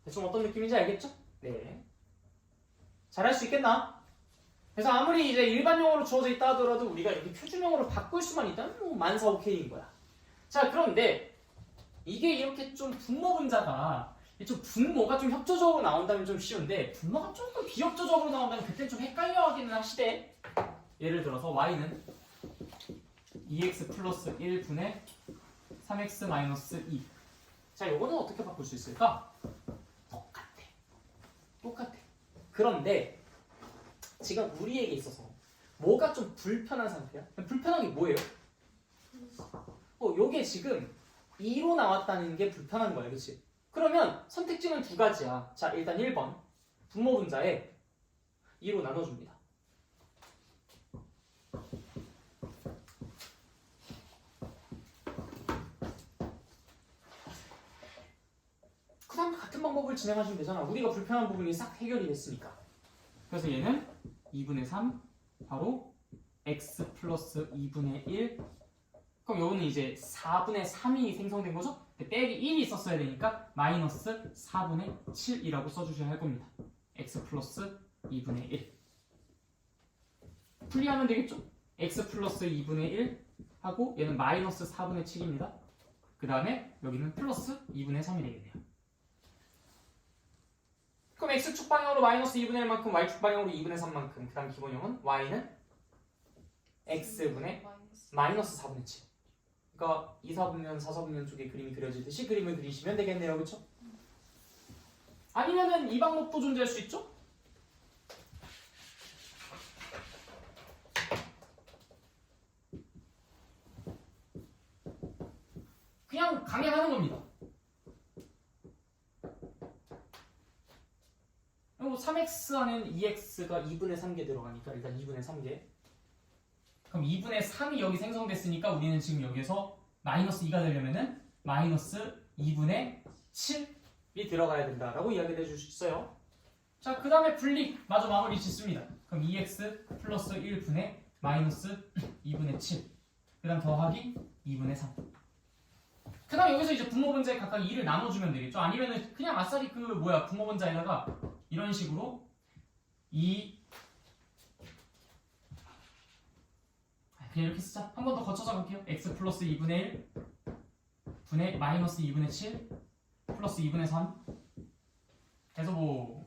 [SPEAKER 2] 대충 어떤 느낌인지 알겠죠? 네. 잘할 수 있겠나? 그래서 아무리 이제 일반형으로 주어져 있다 하더라도 우리가 이렇게 표준형으로 바꿀 수만 있다면 뭐 만사 오케이인 거야. 자, 그런데 이게 이렇게 좀 분모 분자가 좀 분모가 좀 협조적으로 나온다면 좀 쉬운데 분모가 조금 비협조적으로 나온다면 그때 좀 헷갈려 하기는 하시대. 예를 들어서 y는 2x 플러스 1분의 3x 마이너스 2. 자, 요거는 어떻게 바꿀 수 있을까? 똑같아. 그런데 지금 우리에게 있어서 뭐가 좀 불편한 상태야? 불편한 게 뭐예요? 요게 지금 2로 나왔다는 게 불편한 거야, 그렇지? 그러면 선택지는 두 가지야. 자, 일단 1번 분모 분자에 2로 나눠줍니다. 그 다음 같은 방법을 진행하시면 되잖아. 우리가 불편한 부분이 싹 해결이 됐으니까. 그래서 얘는 2분의 3 바로 x 플러스 2분의 1. 그럼 요거는 이제 4분의 3이 생성된 거죠? 빼기 1이 있었어야 되니까 마이너스 4분의 7이라고 써주셔야 할 겁니다. x 플러스 2분의 1 분리하면 되겠죠? x 플러스 2분의 1 하고 얘는 마이너스 4분의 7입니다. 그 다음에 여기는 플러스 2분의 3이 되겠네요. 그럼 x축 방향으로 마이너스 2분의 1만큼 y축 방향으로 2분의 3만큼 그 다음 기본형은 y는 x분의 마이너스 4분의 7. 그러니까 2사분면 4사분면 쪽에 그림이 그려지듯이 그림을 그리시면 되겠네요. 그렇죠? 아니면은 이 방법도 존재할 수 있죠? 그냥 강행하는 겁니다. 3x 안에는 2x가 2분의 3개 들어가니까 일단 2분의 3개. 그럼 2분의 3이 여기 생성됐으니까 우리는 지금 여기에서 마이너스 2가 되려면은 마이너스 2분의 7이 들어가야 된다라고 이야기를 해줄 수 있어요. 자, 그 다음에 분리 마저 마무리 짓습니다. 그럼 2x 플러스 1분의 마이너스 2분의 7. 그 다음 더하기 2분의 3. 그 다음 여기서 이제 분모 분자에 각각 2를 나눠주면 되겠죠. 아니면은 그냥 아싸리 분모 분자에다가 이런 식으로 2 그냥 이렇게 쓰자. 한 번 더 거쳐서 갈게요. x 플러스 2분의 1 분의 마이너스 2분의 7 플러스 2분의 3 해서 뭐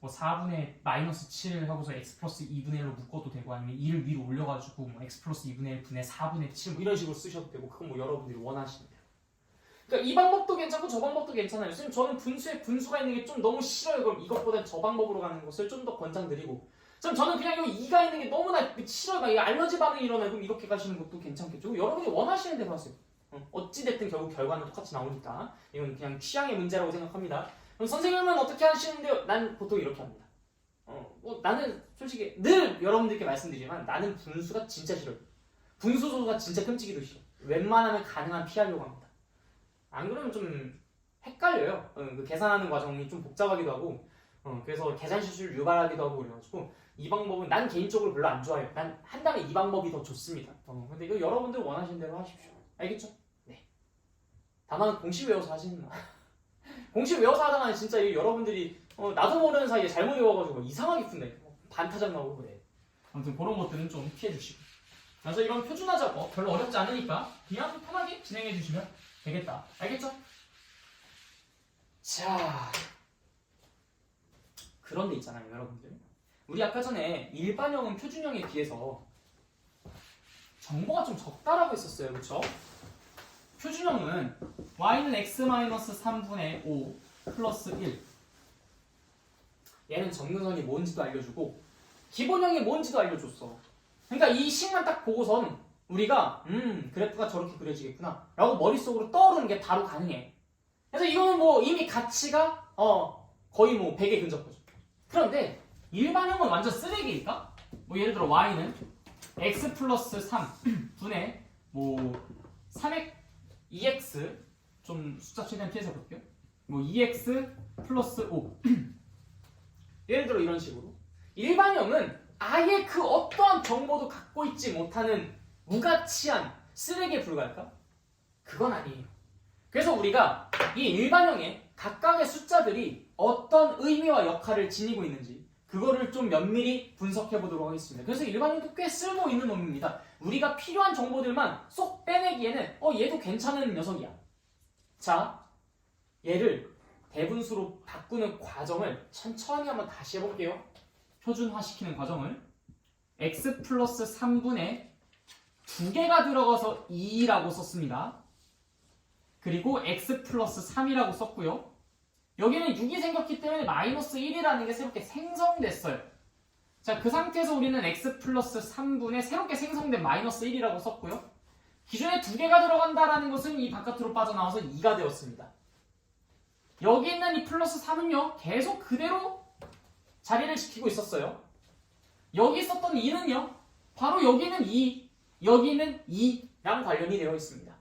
[SPEAKER 2] 4분의 마이너스 7 하고서 x 플러스 2분의 1로 묶어도 되고 아니면 2를 위로 올려가지고 뭐 x 플러스 2분의 1 분의 4분의 7 뭐 이런 식으로 쓰셔도 되고 그건 뭐 여러분들이 원하시는 대로. 그러니까 이 방법도 괜찮고 저 방법도 괜찮아요. 선생님 저는 분수에 분수가 있는 게 좀 너무 싫어요. 그럼 이것보다 저 방법으로 가는 것을 좀 더 권장드리고 저는 그냥 여기 2가 있는 게 너무나 싫어요. 이 알러지 반응이 일어나요. 그럼 이렇게 가시는 것도 괜찮겠죠. 여러분이 원하시는 대로 하세요. 어찌됐든 결국 결과는 똑같이 나오니까 이건 그냥 취향의 문제라고 생각합니다. 그럼 선생님은 어떻게 하시는데요? 난 보통 이렇게 합니다. 나는 솔직히 늘 여러분들께 말씀드리지만 나는 분수가 진짜 싫어요. 분수소가 진짜 끔찍이도 싫어. 웬만하면 가능한 피하려고 합니다. 안 그러면 좀 헷갈려요. 그 계산하는 과정이 좀 복잡하기도 하고 그래서 계산 실수를 유발하기도 하고 그래가지고 이 방법은 난 개인적으로 별로 안 좋아해요. 난 한다면 이 방법이 더 좋습니다. 근데 이거 여러분들 원하시는 대로 하십시오. 알겠죠? 네. 다만 공식 외워서 하시는 거. 공식 외워서 하다가 진짜 여러분들이 나도 모르는 사이에 잘못 외워가지고 이상하게 푼다. 반타작 나오고 그래. 아무튼 그런 것들은 좀 피해주시고. 그래서 이런 표준화 작업 별로 어렵지 않으니까 그냥 편하게 진행해주시면 되겠다. 알겠죠? 자, 그런 데 있잖아요, 여러분들. 우리 아까 전에 일반형은 표준형에 비해서 정보가 좀 적다라고 했었어요. 그렇죠? 표준형은 y는 x-3분의 5 플러스 1. 얘는 점근선이 뭔지도 알려주고 기본형이 뭔지도 알려줬어. 그러니까 이 식만 딱 보고선 우리가 그래프가 저렇게 그려지겠구나 라고 머릿속으로 떠오르는 게 바로 가능해. 그래서 이거는 뭐 이미 가치가 거의 뭐 100에 근접하죠. 그런데 일반형은 완전 쓰레기일까? 뭐 예를 들어 y는 x 플러스 3 분의 뭐 3x 2x 좀 숫자 최대한 피해서 볼게요. 뭐 2x 플러스 5 예를 들어 이런 식으로 일반형은 아예 그 어떠한 정보도 갖고 있지 못하는 무가치한 쓰레기에 불과할까? 그건 아니에요. 그래서 우리가 이 일반형의 각각의 숫자들이 어떤 의미와 역할을 지니고 있는지 그거를 좀 면밀히 분석해 보도록 하겠습니다. 그래서 일반형도 꽤 쓸모 있는 놈입니다. 우리가 필요한 정보들만 쏙 빼내기에는 얘도 괜찮은 녀석이야. 자, 얘를 대분수로 바꾸는 과정을 천천히 한번 다시 해볼게요. 표준화시키는 과정을 x 플러스 3분의 2개가 들어가서 2라고 썼습니다. 그리고 x 플러스 3이라고 썼고요. 여기는 6이 생겼기 때문에 마이너스 1이라는 게 새롭게 생성됐어요. 자, 그 상태에서 우리는 x 플러스 3분의 새롭게 생성된 마이너스 1이라고 썼고요. 기존에 2개가 들어간다라는 것은 이 바깥으로 빠져나와서 2가 되었습니다. 여기 있는 이 플러스 3은요, 계속 그대로 자리를 지키고 있었어요. 여기 있었던 2는요, 바로 여기는 2, 여기는 2랑 관련이 되어 있습니다.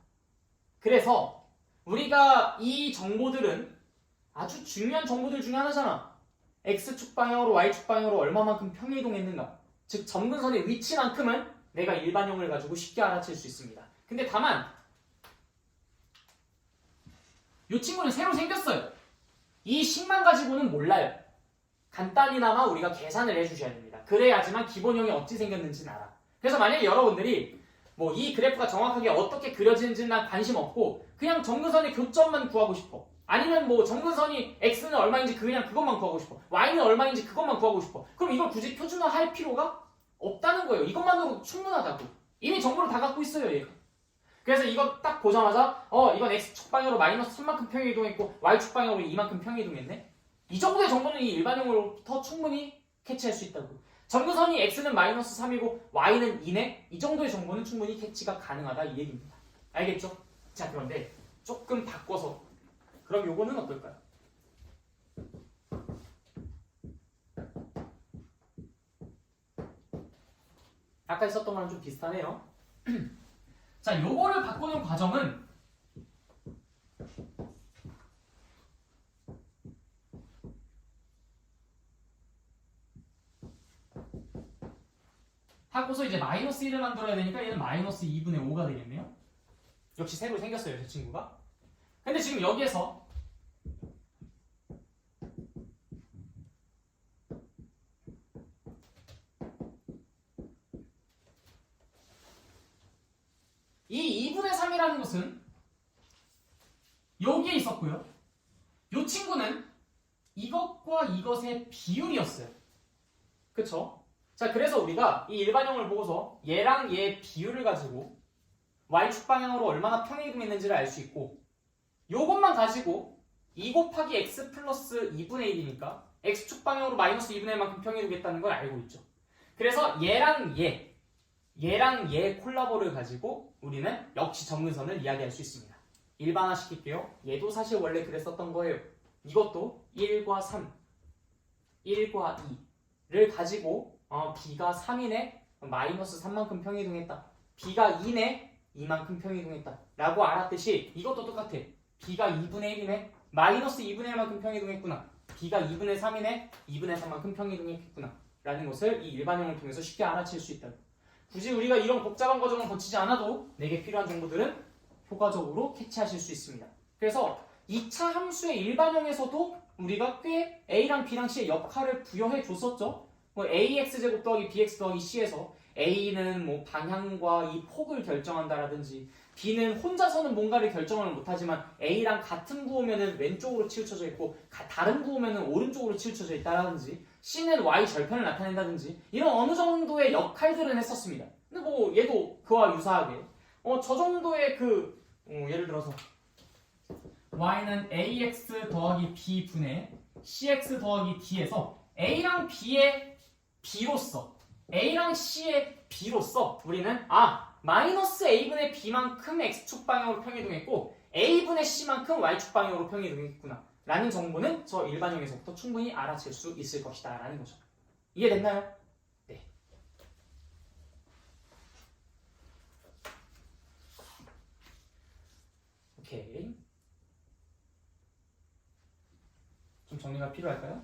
[SPEAKER 2] 그래서 우리가 이 정보들은 아주 중요한 정보들 중에 하나잖아. x축 방향으로 y축 방향으로 얼마만큼 평행이동했는가. 즉 점근선의 위치만큼은 내가 일반형을 가지고 쉽게 알아챌 수 있습니다. 근데 다만 이 친구는 새로 생겼어요. 이 식만 가지고는 몰라요. 간단히나마 우리가 계산을 해주셔야 됩니다. 그래야지만 기본형이 어찌 생겼는지는 알아. 그래서 만약에 여러분들이 뭐 이 그래프가 정확하게 어떻게 그려지는지는 난 관심 없고 그냥 점근선의 교점만 구하고 싶어. 아니면 뭐 점근선이 x는 얼마인지 그냥 그것만 구하고 싶어. y는 얼마인지 그것만 구하고 싶어. 그럼 이걸 굳이 표준화할 필요가 없다는 거예요. 이것만으로 충분하다고. 이미 정보를 다 갖고 있어요, 얘가. 그래서 이거 딱 보자마자 이건 x축 방향으로 마이너스 3만큼 평행이동했고 y축 방향으로 2만큼 평행이동했네. 이 정도의 정보는 이 일반형으로부터 충분히 캐치할 수 있다고. 점근선이 x는 마이너스 3이고 y는 2네. 이 정도의 정보는 충분히 캐치가 가능하다 이 얘기입니다. 알겠죠? 자, 그런데 조금 바꿔서 그럼 요거는 어떨까요? 아까 있었던 거랑 좀 비슷하네요. 자, 요거를 바꾸는 과정은 하고서 이제 마이너스 1을 만들어야 되니까 얘는 마이너스 2분의 5가 되겠네요. 역시 새로 생겼어요, 저 친구가. 근데 지금 여기에서 이 2분의 3이라는 것은 여기에 있었고요. 이 친구는 이것과 이것의 비율이었어요. 그쵸? 자, 그래서 우리가 이 일반형을 보고서 얘랑 얘의 비율을 가지고 y축 방향으로 얼마나 평행이동했는지를 알 수 있고 요것만 가지고 2 곱하기 x 플러스 2분의 1이니까 x축 방향으로 마이너스 2분의 1만큼 평행이동했다는 걸 알고 있죠. 그래서 얘랑 얘 콜라보를 가지고 우리는 역시 점근선을 이야기할 수 있습니다. 일반화 시킬게요. 얘도 사실 원래 그랬었던 거예요. 이것도 1과 3, 1과 2를 가지고 b가 3이네, 마이너스 3만큼 평행이동했다. b가 2네, 2만큼 평행이동했다. 라고 알았듯이 이것도 똑같아. b가 2분의 1이네, 마이너스 2분의 1만큼 평행이동했구나. b가 2분의 3이네, 2분의 3만큼 평행이동했구나. 라는 것을 이 일반형을 통해서 쉽게 알아챌 수 있다. 굳이 우리가 이런 복잡한 과정을 거치지 않아도 내게 필요한 정보들은 효과적으로 캐치하실 수 있습니다. 그래서 2차 함수의 일반형에서도 우리가 꽤 a랑 b랑 c의 역할을 부여해 줬었죠. 뭐 ax제곱 더하기 bx 더하기 c에서 a는 뭐 방향과 이 폭을 결정한다라든지 b는 혼자서는 뭔가를 결정을 못하지만 a랑 같은 부호면은 왼쪽으로 치우쳐져 있고 다른 부호면은 오른쪽으로 치우쳐져 있다라든지 c는 y 절편을 나타낸다든지 이런 어느 정도의 역할들은 했었습니다. 근데 뭐 얘도 그와 유사하게 저 정도의 예를 들어서 y는 ax 더하기 b 분의 cx 더하기 d에서 a랑 b의 b로서 a랑 c의 b로서 우리는 마이너스 a분의 b만큼 x축 방향으로 평행이동했고 a분의 c만큼 y축 방향으로 평행이동했구나 라는 정보는 저 일반형에서부터 충분히 알아챌 수 있을 것이다 라는 거죠. 이해됐나요? 네. 오케이. 좀 정리가 필요할까요?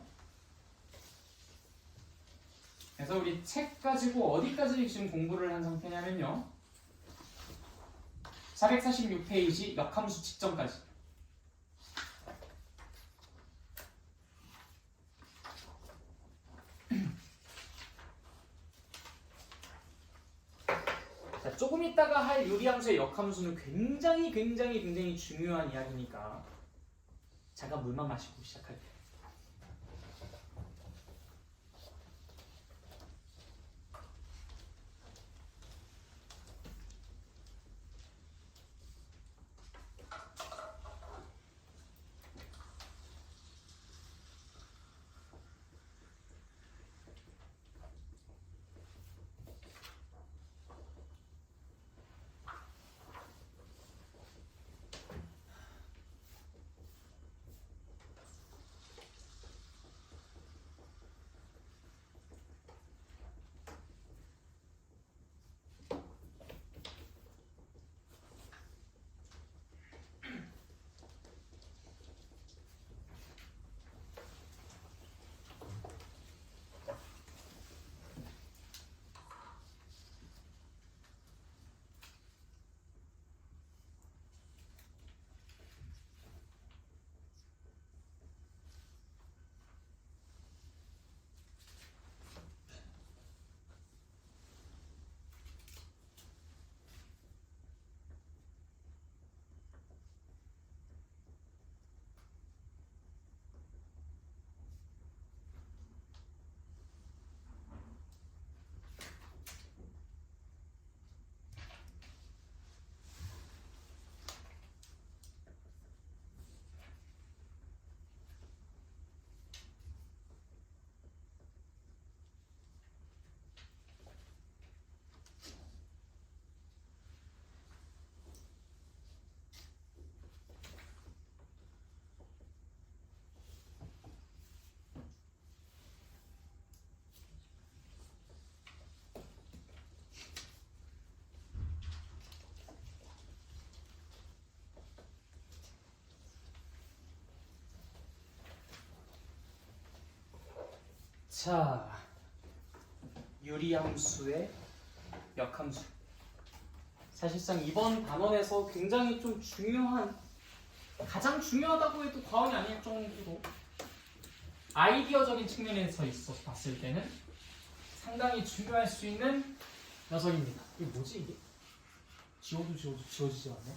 [SPEAKER 2] 그래서 우리 책 가지고 어디까지 지금 공부를 한 상태냐면요. 446페이지 역함수 직전까지. 사실 유리함수의 역함수는 굉장히 중요한 이야기니까 잠깐 물만 마시고 시작할게요. 자, 유리함수의 역함수. 사실상 이번 단원에서 굉장히 좀 중요한, 가장 중요하다고 해도 과언이 아닐 정도로 아이디어적인 측면에서 있어서 봤을 때는 상당히 중요할 수 있는 녀석입니다. 이게 뭐지 이게? 지워도 지워지지 않네?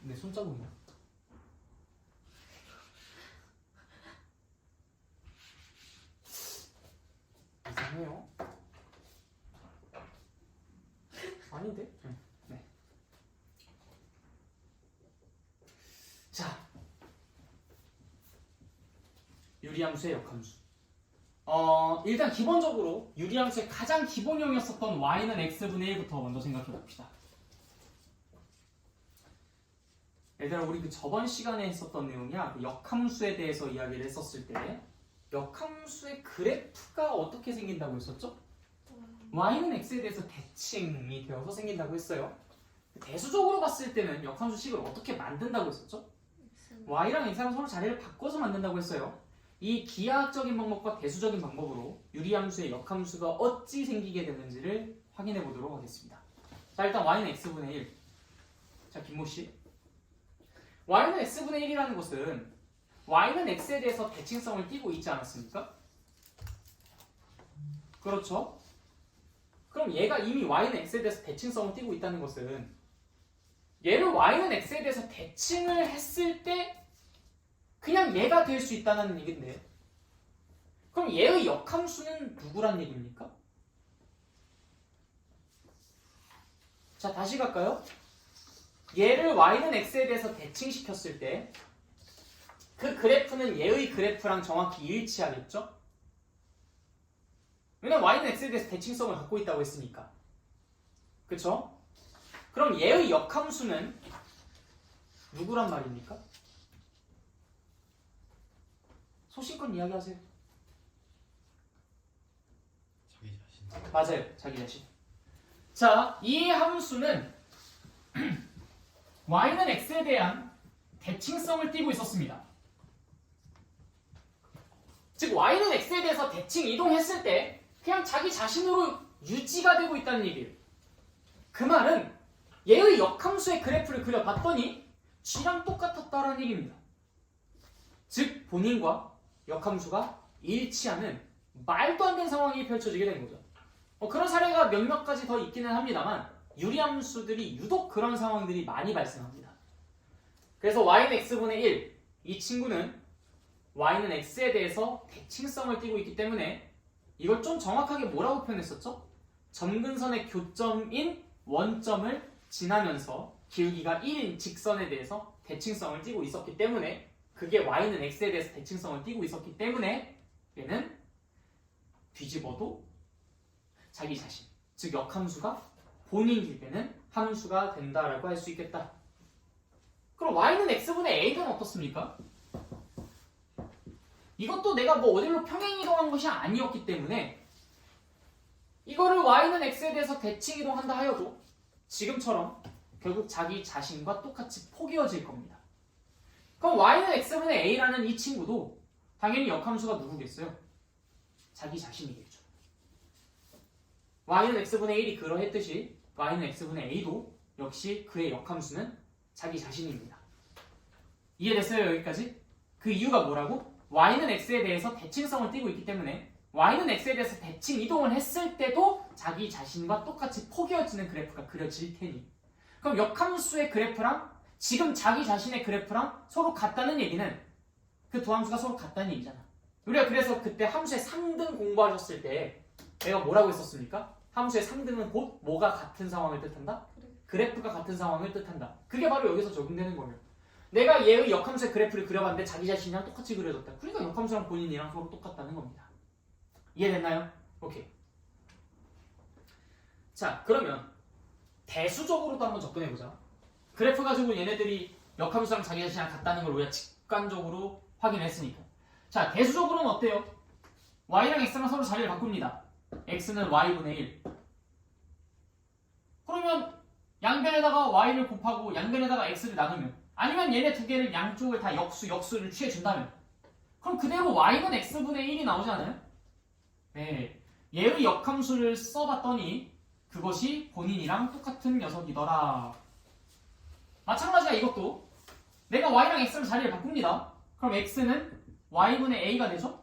[SPEAKER 2] 내 손자국이야. 이상해요. 아닌데? 네. 자, 유리함수의 역함수. 일단 기본적으로 유리함수의 가장 기본형이었었던 y는 x분의 1부터 먼저 생각해 봅시다. 얘들아, 우리 그 저번 시간에 했었던 내용이야. 그 역함수에 대해서 이야기를 했었을 때 역함수의 그래프가 어떻게 생긴다고 했었죠? y는 x에 대해서 대칭이 되어서 생긴다고 했어요. 대수적으로 봤을 때는 역함수식을 어떻게 만든다고 했었죠? y랑 x랑 서로 자리를 바꿔서 만든다고 했어요. 이 기하학적인 방법과 대수적인 방법으로 유리함수의 역함수가 어찌 생기게 되는지를 확인해 보도록 하겠습니다. 자, 일단 y는 x분의 1. 자, 김모씨. y는 x분의 1이라는 것은 y는 x에 대해서 대칭성을 띠고 있지 않았습니까? 그렇죠? 그럼 얘가 이미 y는 x에 대해서 대칭성을 띠고 있다는 것은 얘를 y는 x에 대해서 대칭을 했을 때 그냥 얘가 될 수 있다는 얘기인데, 그럼 얘의 역함수는 누구란 얘기입니까? 자, 다시 갈까요? 얘를 y는 x에 대해서 대칭시켰을 때 그 그래프는 얘의 그래프랑 정확히 일치하겠죠? 왜냐면 y는 x에 대해서 대칭성을 갖고 있다고 했으니까. 그쵸? 그럼 얘의 역함수는 누구란 말입니까? 소신껏 이야기하세요.
[SPEAKER 4] 자기 자신.
[SPEAKER 2] 맞아요. 자기 자신. 자, 이 함수는 y는 x에 대한 대칭성을 띠고 있었습니다. 즉 y는 x에 대해서 대칭 이동했을 때 그냥 자기 자신으로 유지가 되고 있다는 얘기예요. 그 말은 얘의 역함수의 그래프를 그려봤더니 g랑 똑같았다라는 얘기입니다. 즉 본인과 역함수가 일치하는 말도 안 되는 상황이 펼쳐지게 된 거죠. 그런 사례가 몇몇 가지 더 있기는 합니다만 유리함수들이 유독 그런 상황들이 많이 발생합니다. 그래서 y는 x분의 1, 이 친구는 y는 x에 대해서 대칭성을 띠고 있기 때문에 이걸 좀 정확하게 뭐라고 표현했었죠? 점근선의 교점인 원점을 지나면서 기울기가 1인 직선에 대해서 대칭성을 띠고 있었기 때문에 그게 y는 x에 대해서 대칭성을 띠고 있었기 때문에 얘는 뒤집어도 자기 자신, 즉 역함수가 본인 길이는 함수가 된다라고 할 수 있겠다. 그럼 y는 x분의 a는 어떻습니까? 이것도 내가 뭐 어디로 평행이동한 것이 아니었기 때문에 이거를 y는 x에 대해서 대칭이동한다 하여도 지금처럼 결국 자기 자신과 똑같이 포개어질 겁니다. 그럼 y는 x분의 a라는 이 친구도 당연히 역함수가 누구겠어요? 자기 자신이겠죠. y는 x분의 1이 그러했듯이 y는 x분의 a도 역시 그의 역함수는 자기 자신입니다. 이해됐어요? 여기까지? 그 이유가 뭐라고? y는 x에 대해서 대칭성을 띠고 있기 때문에 y는 x에 대해서 대칭 이동을 했을 때도 자기 자신과 똑같이 포개어지는 그래프가 그려질 테니 그럼 역함수의 그래프랑 지금 자기 자신의 그래프랑 서로 같다는 얘기는 그 두 함수가 서로 같다는 얘기잖아. 우리가 그래서 그때 함수의 상등 공부하셨을 때 내가 뭐라고 했었습니까? 함수의 상등은 곧 뭐가 같은 상황을 뜻한다? 그래프가 같은 상황을 뜻한다. 그게 바로 여기서 적용되는 거예요. 내가 얘의 역함수의 그래프를 그려봤는데 자기 자신이랑 똑같이 그려졌다. 그러니까 역함수랑 본인이랑 서로 똑같다는 겁니다. 이해됐나요? 오케이. 자, 그러면 대수적으로도 한번 접근해보자. 그래프 가지고 얘네들이 역함수랑 자기 자신이랑 같다는 걸 우리가 직관적으로 확인했으니까. 자, 대수적으로는 어때요? y랑 x랑 서로 자리를 바꿉니다. x는 y분의 1. 그러면 양변에다가 y를 곱하고 양변에다가 x를 나누면 아니면 얘네 두 개를 양쪽을 다 역수를 취해준다면 그럼 그대로 y는 x분의 1이 나오지 않아요? 네. 얘의 역함수를 써봤더니 그것이 본인이랑 똑같은 녀석이더라. 마찬가지야 이것도. 내가 y랑 x를 자리를 바꿉니다. 그럼 x는 y분의 a가 되죠?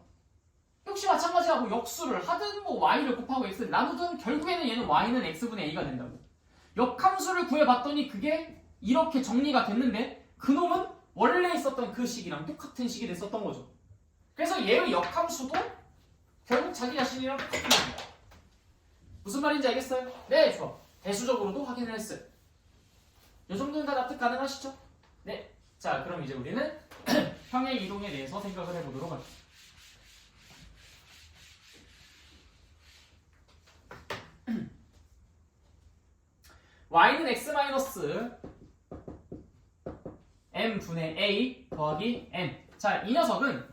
[SPEAKER 2] 역시 마찬가지야. 뭐 역수를 하든 뭐 y를 곱하고 x를 나누든 결국에는 얘는 y는 x분의 a가 된다고. 역함수를 구해봤더니 그게 이렇게 정리가 됐는데 그놈은 원래 있었던 그 식이랑 똑같은 식이 됐었던 거죠. 그래서 얘의 역함수도 결국 자기 자신이랑 똑같은 겁니다. 무슨 말인지 알겠어요? 네, 좋아. 대수적으로도 확인을 했어요. 이 정도는 다 납득 가능하시죠? 네. 자, 그럼 이제 우리는 평행 이동에 대해서 생각을 해보도록 할게요. y는 x 마이너스 m분의 a 더하기 n. 자, 이 녀석은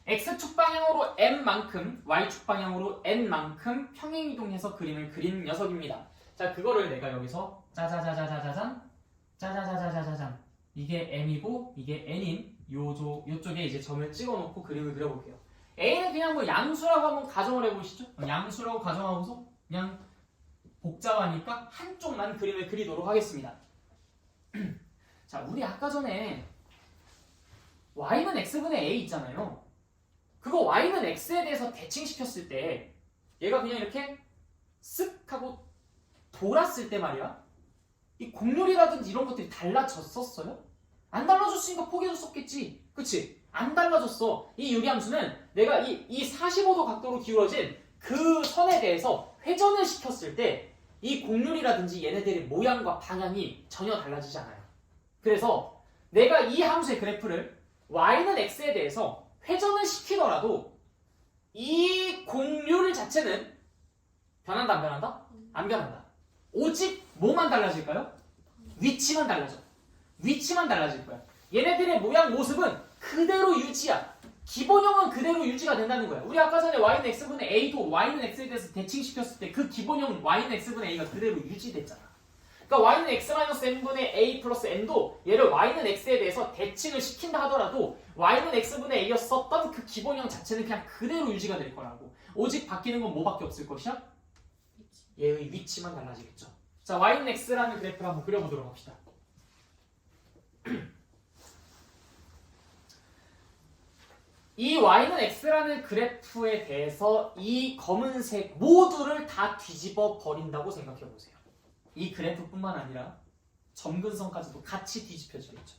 [SPEAKER 2] x축 방향으로 m만큼 y축 방향으로 n만큼 평행 이동해서 그림을 그린 녀석입니다. 자, 그거를 내가 여기서 짜자자자자자잔 짜자자자자자잔 이게 m이고 이게 n인 요쪽에 이제 점을 찍어놓고 그림을 그려볼게요. a는 그냥 뭐 양수라고 한번 가정을 해보시죠. 양수라고 가정하고서 그냥 복잡하니까 한쪽만 그림을 그리도록 하겠습니다. 자, 우리 아까 전에 y는 x분의 a 있잖아요. 그거 y는 x에 대해서 대칭시켰을 때 얘가 그냥 이렇게 쓱 하고 돌았을 때 말이야. 이 곡률이라든지 이런 것들이 달라졌었어요? 안 달라졌으니까 포기해줬었겠지. 그치? 안 달라졌어. 이 유리함수는 내가 이 45도 각도로 기울어진 그 선에 대해서 회전을 시켰을 때 이 곡률이라든지 얘네들의 모양과 방향이 전혀 달라지지 않아요. 그래서 내가 이 함수의 그래프를 y는 x에 대해서 회전을 시키더라도 이 곡률 자체는 변한다 안 변한다? 안 변한다. 오직 뭐만 달라질까요? 위치만 달라져. 위치만 달라질 거야. 얘네들의 모양 모습은 그대로 유지야. 기본형은 그대로 유지가 된다는 거야. 우리 아까 전에 y는 x분의 a도 y는 x에 대해서 대칭시켰을 때 그 기본형 y는 x분의 a가 그대로 유지됐잖아. 그러니까 y는 x-n분의 a 플러스 n도 얘를 y는 x에 대해서 대칭을 시킨다 하더라도 y는 x분의 a였었던 그 기본형 자체는 그냥 그대로 유지가 될 거라고. 오직 바뀌는 건 뭐밖에 없을 것이야? 얘의 위치만 달라지겠죠. 자, y는 x라는 그래프를 한번 그려보도록 합시다. 이 y는 x라는 그래프에 대해서 이 검은색 모두를 다 뒤집어 버린다고 생각해 보세요. 이 그래프뿐만 아니라 점근선까지도 같이 뒤집혀지겠죠.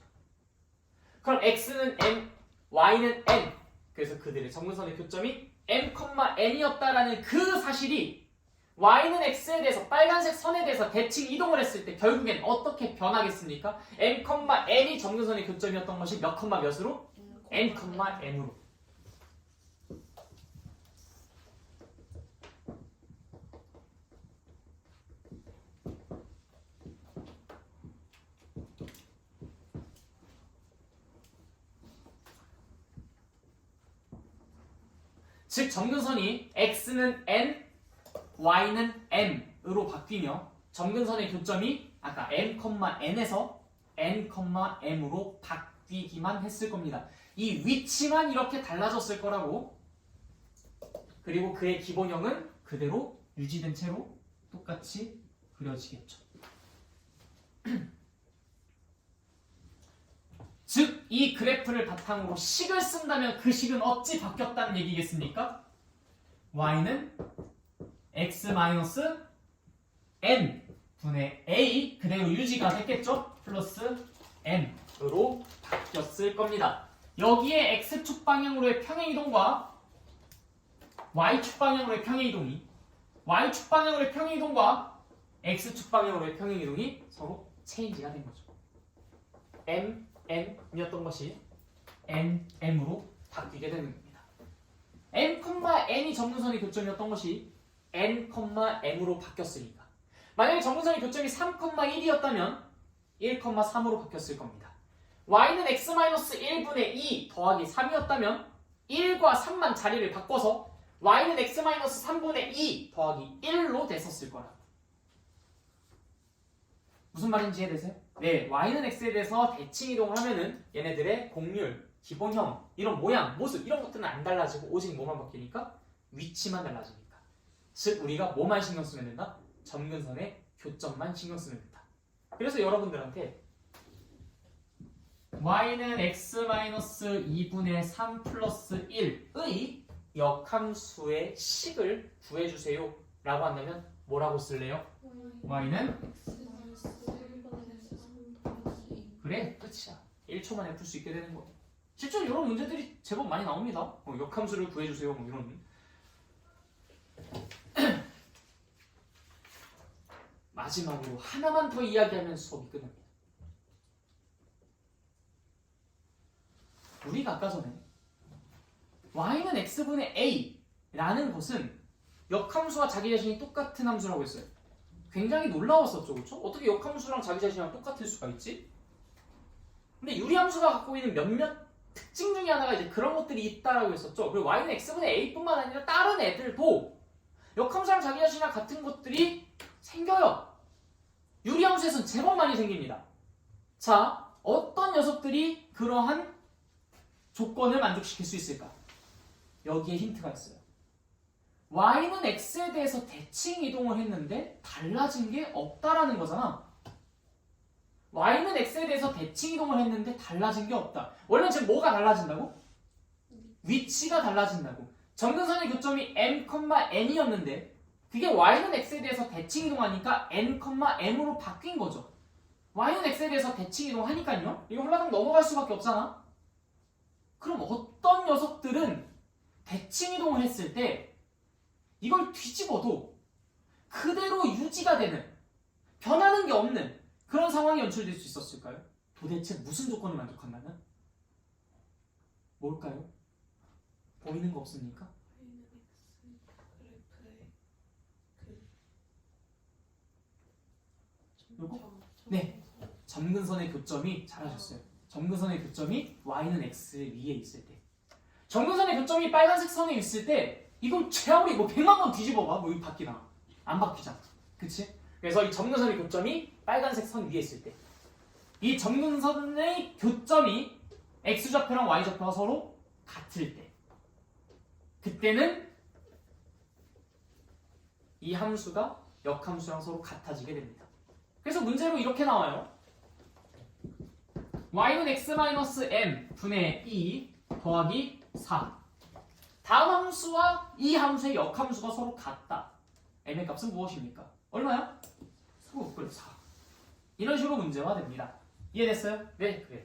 [SPEAKER 2] 그럼 x는 m, y는 n. 그래서 그들의 점근선의 교점이 m, n이었다라는 그 사실이 y는 x에 대해서 빨간색 선에 대해서 대칭 이동을 했을 때 결국엔 어떻게 변하겠습니까? m, n이 점근선의 교점이었던 것이 몇, 몇으로? n, m으로. 즉 점근선이 x는 n, y는 m으로 바뀌며 점근선의 교점이 아까 m, n에서 n, m으로 바뀌기만 했을 겁니다. 이 위치만 이렇게 달라졌을 거라고. 그리고 그의 기본형은 그대로 유지된 채로 똑같이 그려지겠죠. 즉, 이 그래프를 바탕으로 식을 쓴다면 그 식은 어찌 바뀌었다는 얘기겠습니까? y는 x-n 분의 a 그대로 유지가 됐겠죠? 플러스 m으로 바뀌었을 겁니다. 여기에 x축 방향으로의 평행이동과 y축 방향으로의 평행이동이 y축 방향으로의 평행이동과 x축 방향으로의 평행이동이 서로 체인지가 된 거죠. n이었던 것이 nm으로 바뀌게 되는 겁니다. m, n이 점근선의 교점이었던 것이 n, m으로 바뀌었으니까 만약에 점근선의 교점이 3, 1이었다면 1, 3으로 바뀌었을 겁니다. y는 x-1분의 2 더하기 3이었다면 1과 3만 자리를 바꿔서 y는 x-3분의 2 더하기 1로 됐었을 거라. 무슨 말인지 이해되세요? 네, y는 x에 대해서 대칭 이동을 하면은 얘네들의 곡률, 기본형, 이런 모양, 모습 이런 것들은 안 달라지고 오직 뭐만 바뀌니까? 위치만 달라지니까. 즉 우리가 뭐만 신경 쓰면 된다? 점근선의 교점만 신경 쓰면 된다. 그래서 여러분들한테 y는 x-2분의 3 플러스 1의 역함수의 식을 구해주세요 라고 한다면 뭐라고 쓸래요? y는 그래, 끝이야. 1초 만에 풀 수 있게 되는 거예요. 실제로 이런 문제들이 제법 많이 나옵니다. 역함수를 구해주세요 뭐 이런. 마지막으로 하나만 더 이야기하면 수업이 끝납니다. 우리가 아까 전에 y는 x분의 a라는 것은 역함수와 자기 자신이 똑같은 함수라고 했어요. 굉장히 놀라웠었죠, 그렇죠? 어떻게 역함수랑 자기 자신이랑 똑같을 수가 있지? 근데 유리함수가 갖고 있는 몇몇 특징 중에 하나가 이제 그런 것들이 있다라고 했었죠. 그리고 y는 x분의 a뿐만 아니라 다른 애들도 역함수랑 자기 자신이랑 같은 것들이 생겨요. 유리함수에서는 제법 많이 생깁니다. 자, 어떤 녀석들이 그러한 조건을 만족시킬 수 있을까? 여기에 힌트가 있어요. y는 x에 대해서 대칭 이동을 했는데 달라진 게 없다라는 거잖아. y는 x에 대해서 대칭 이동을 했는데 달라진 게 없다. 원래 지금 뭐가 달라진다고? 위치가 달라진다고. 점근선의 교점이 m, n이었는데 그게 y는 x에 대해서 대칭 이동하니까 n, m으로 바뀐 거죠. y는 x에 대해서 대칭 이동하니까요. 이거 홀라당 넘어갈 수밖에 없잖아. 그럼 어떤 녀석들은 대칭 이동을 했을 때 이걸 뒤집어도 그대로 유지가 되는, 변하는 게 없는 그런 상황이 연출될 수 있었을까요? 도대체 무슨 조건을 만족한다면? 뭘까요? 보이는 거 없습니까? 요거? 네, 점근선의 교점이 잘하셨어요. 점근선의 교점이 y는 x 위에 있을 때, 점근선의 교점이 빨간색 선에 있을 때 이걸 아무리 뭐 100만 번 뒤집어봐 뭐 이거 바뀌나? 안 바뀌잖아, 그치? 그래서 이 점근선의 교점이 빨간색 선 위에 있을 때, 이 점근선의 교점이 x좌표랑 y좌표가 서로 같을 때, 그때는 이 함수가 역함수랑 서로 같아지게 됩니다. 그래서 문제로 이렇게 나와요. y는 x-m 분의 2 더하기 4. 다음 함수와 이 함수의 역함수가 서로 같다. m의 값은 무엇입니까? 얼마야? 4곱근 4. 이런 식으로 문제화 됩니다. 이해됐어요? 네, 그래요.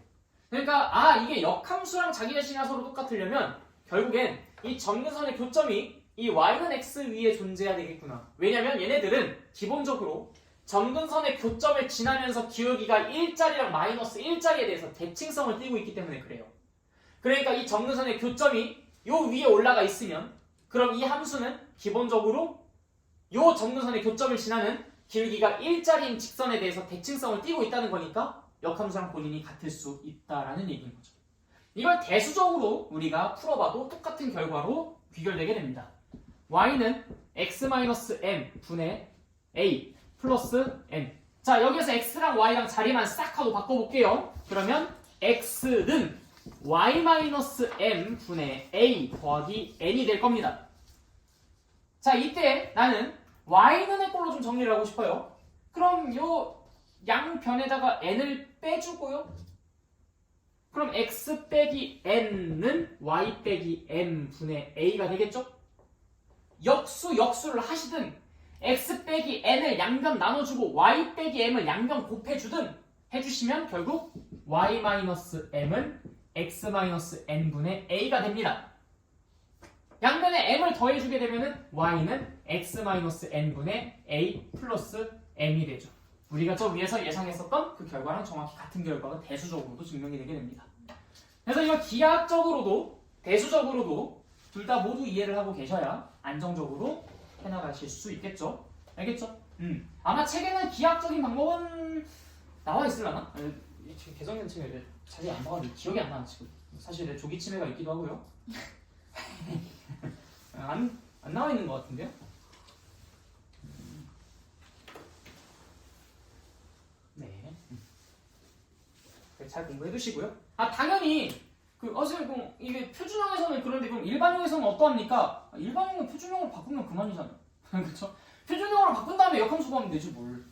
[SPEAKER 2] 그러니까 이게 역함수랑 자기 자신이랑 서로 똑같으려면 결국엔 이 점근선의 교점이 이 y는 x 위에 존재해야 되겠구나. 왜냐면 얘네들은 기본적으로 점근선의 교점을 지나면서 기울기가 1짜리랑 마이너스 1짜리에 대해서 대칭성을 띠고 있기 때문에 그래요. 그러니까 이 점근선의 교점이 요 위에 올라가 있으면 그럼 이 함수는 기본적으로 요 점근선의 교점을 지나는 기울기가 1짜리인 직선에 대해서 대칭성을 띠고 있다는 거니까 역함수랑 본인이 같을 수 있다라는 얘기인 거죠. 이걸 대수적으로 우리가 풀어봐도 똑같은 결과로 귀결되게 됩니다. y는 x-m 분의 a 플러스 n. 자, 여기에서 x랑 y랑 자리만 싹 하고 바꿔볼게요. 그러면 x는 y-m 분의 a 더하기 n이 될 겁니다. 자, 이때 나는 y는의 꼴로 좀 정리를 하고 싶어요. 그럼 요 양변에다가 n을 빼주고요. 그럼 x 빼기 n은 y 빼기 m 분의 a가 되겠죠? 역수를 하시든 x 빼기 n을 양변 나눠주고 y 빼기 m을 양변 곱해주든 해주시면 결국 y-m은 x-n 분의 a가 됩니다. 양변에 m을 더해주게 되면 y는 x-n 분의 a 플러스 m이 되죠. 우리가 저 위에서 예상했었던 그 결과랑 정확히 같은 결과가 대수적으로도 증명이 되게 됩니다. 그래서 이거 기하학적으로도 대수적으로도 둘 다 모두 이해를 하고 계셔야 안정적으로 해나가실 수 있겠죠? 알겠죠? 아마 책에는 기하학적인 방법은 나와 있으려나? 개정된 책에 자세히 안 봐가지고 기억이 안 나는 지금. 사실 내 조기 치매가 있기도 하고요. 안 나와 있는 것 같은데요? 네. 잘 공부해 두시고요. 당연히 선생님 이게 표준형에서는 그런데 그럼 일반형에서는 어떠합니까? 일반형은 표준형으로 바꾸면 그만이잖아요. 그렇죠? 표준형으로 바꾼 다음에 역함수 구하면 되지 뭘.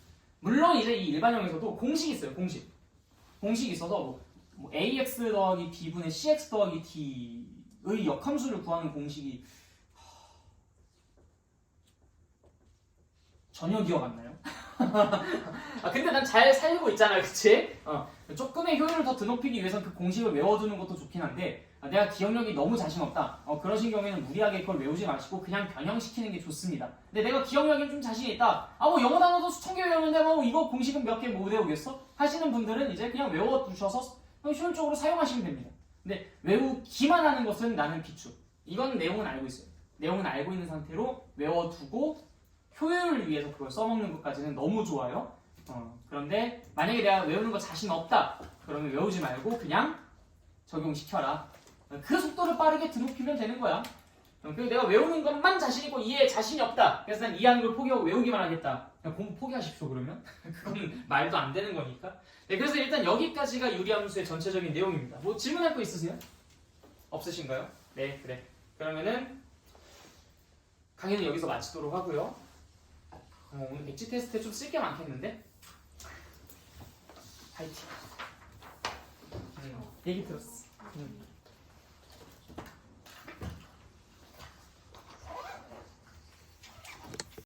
[SPEAKER 2] 물론 이제 이 일반형에서도 공식이 있어요. 공식이 있어서 뭐 ax 더하기 b분의 cx 더하기 d의 역함수를 구하는 공식이 전혀 기억 안 나요. 근데 난 잘 살고 있잖아, 그치? 조금의 효율을 더 드높이기 위해서는 그 공식을 외워두는 것도 좋긴 한데 내가 기억력이 너무 자신 없다. 그러신 경우에는 무리하게 그걸 외우지 마시고 그냥 변형시키는 게 좋습니다. 근데 내가 기억력이 좀 자신 있다. 뭐 영어 단어도 수천 개 외우는데 뭐 이거 공식은 몇 개 못 외우겠어? 하시는 분들은 이제 그냥 외워두셔서 효율적으로 사용하시면 됩니다. 근데 외우기만 하는 것은 나는 비추. 이건 내용은 알고 있어요. 내용은 알고 있는 상태로 외워두고 효율을 위해서 그걸 써먹는 것까지는 너무 좋아요. 그런데 만약에 내가 외우는 거 자신 없다. 그러면 외우지 말고 그냥 적용시켜라. 그 속도를 빠르게 드높이면 되는 거야. 그리고 내가 외우는 것만 자신 있고 이해에 자신이 없다. 그래서 난 이해하는 걸 포기하고 외우기만 하겠다. 그냥 공부 포기하십시오 그러면. 그건 말도 안 되는 거니까. 네, 그래서 일단 여기까지가 유리함수의 전체적인 내용입니다. 뭐 질문할 거 있으세요? 없으신가요? 네, 그래. 그러면은 강의는 여기서 마치도록 하고요. 오늘 엑지 테스트에 좀 쓸 게 많겠는데? 파이팅. 얘기 들었어.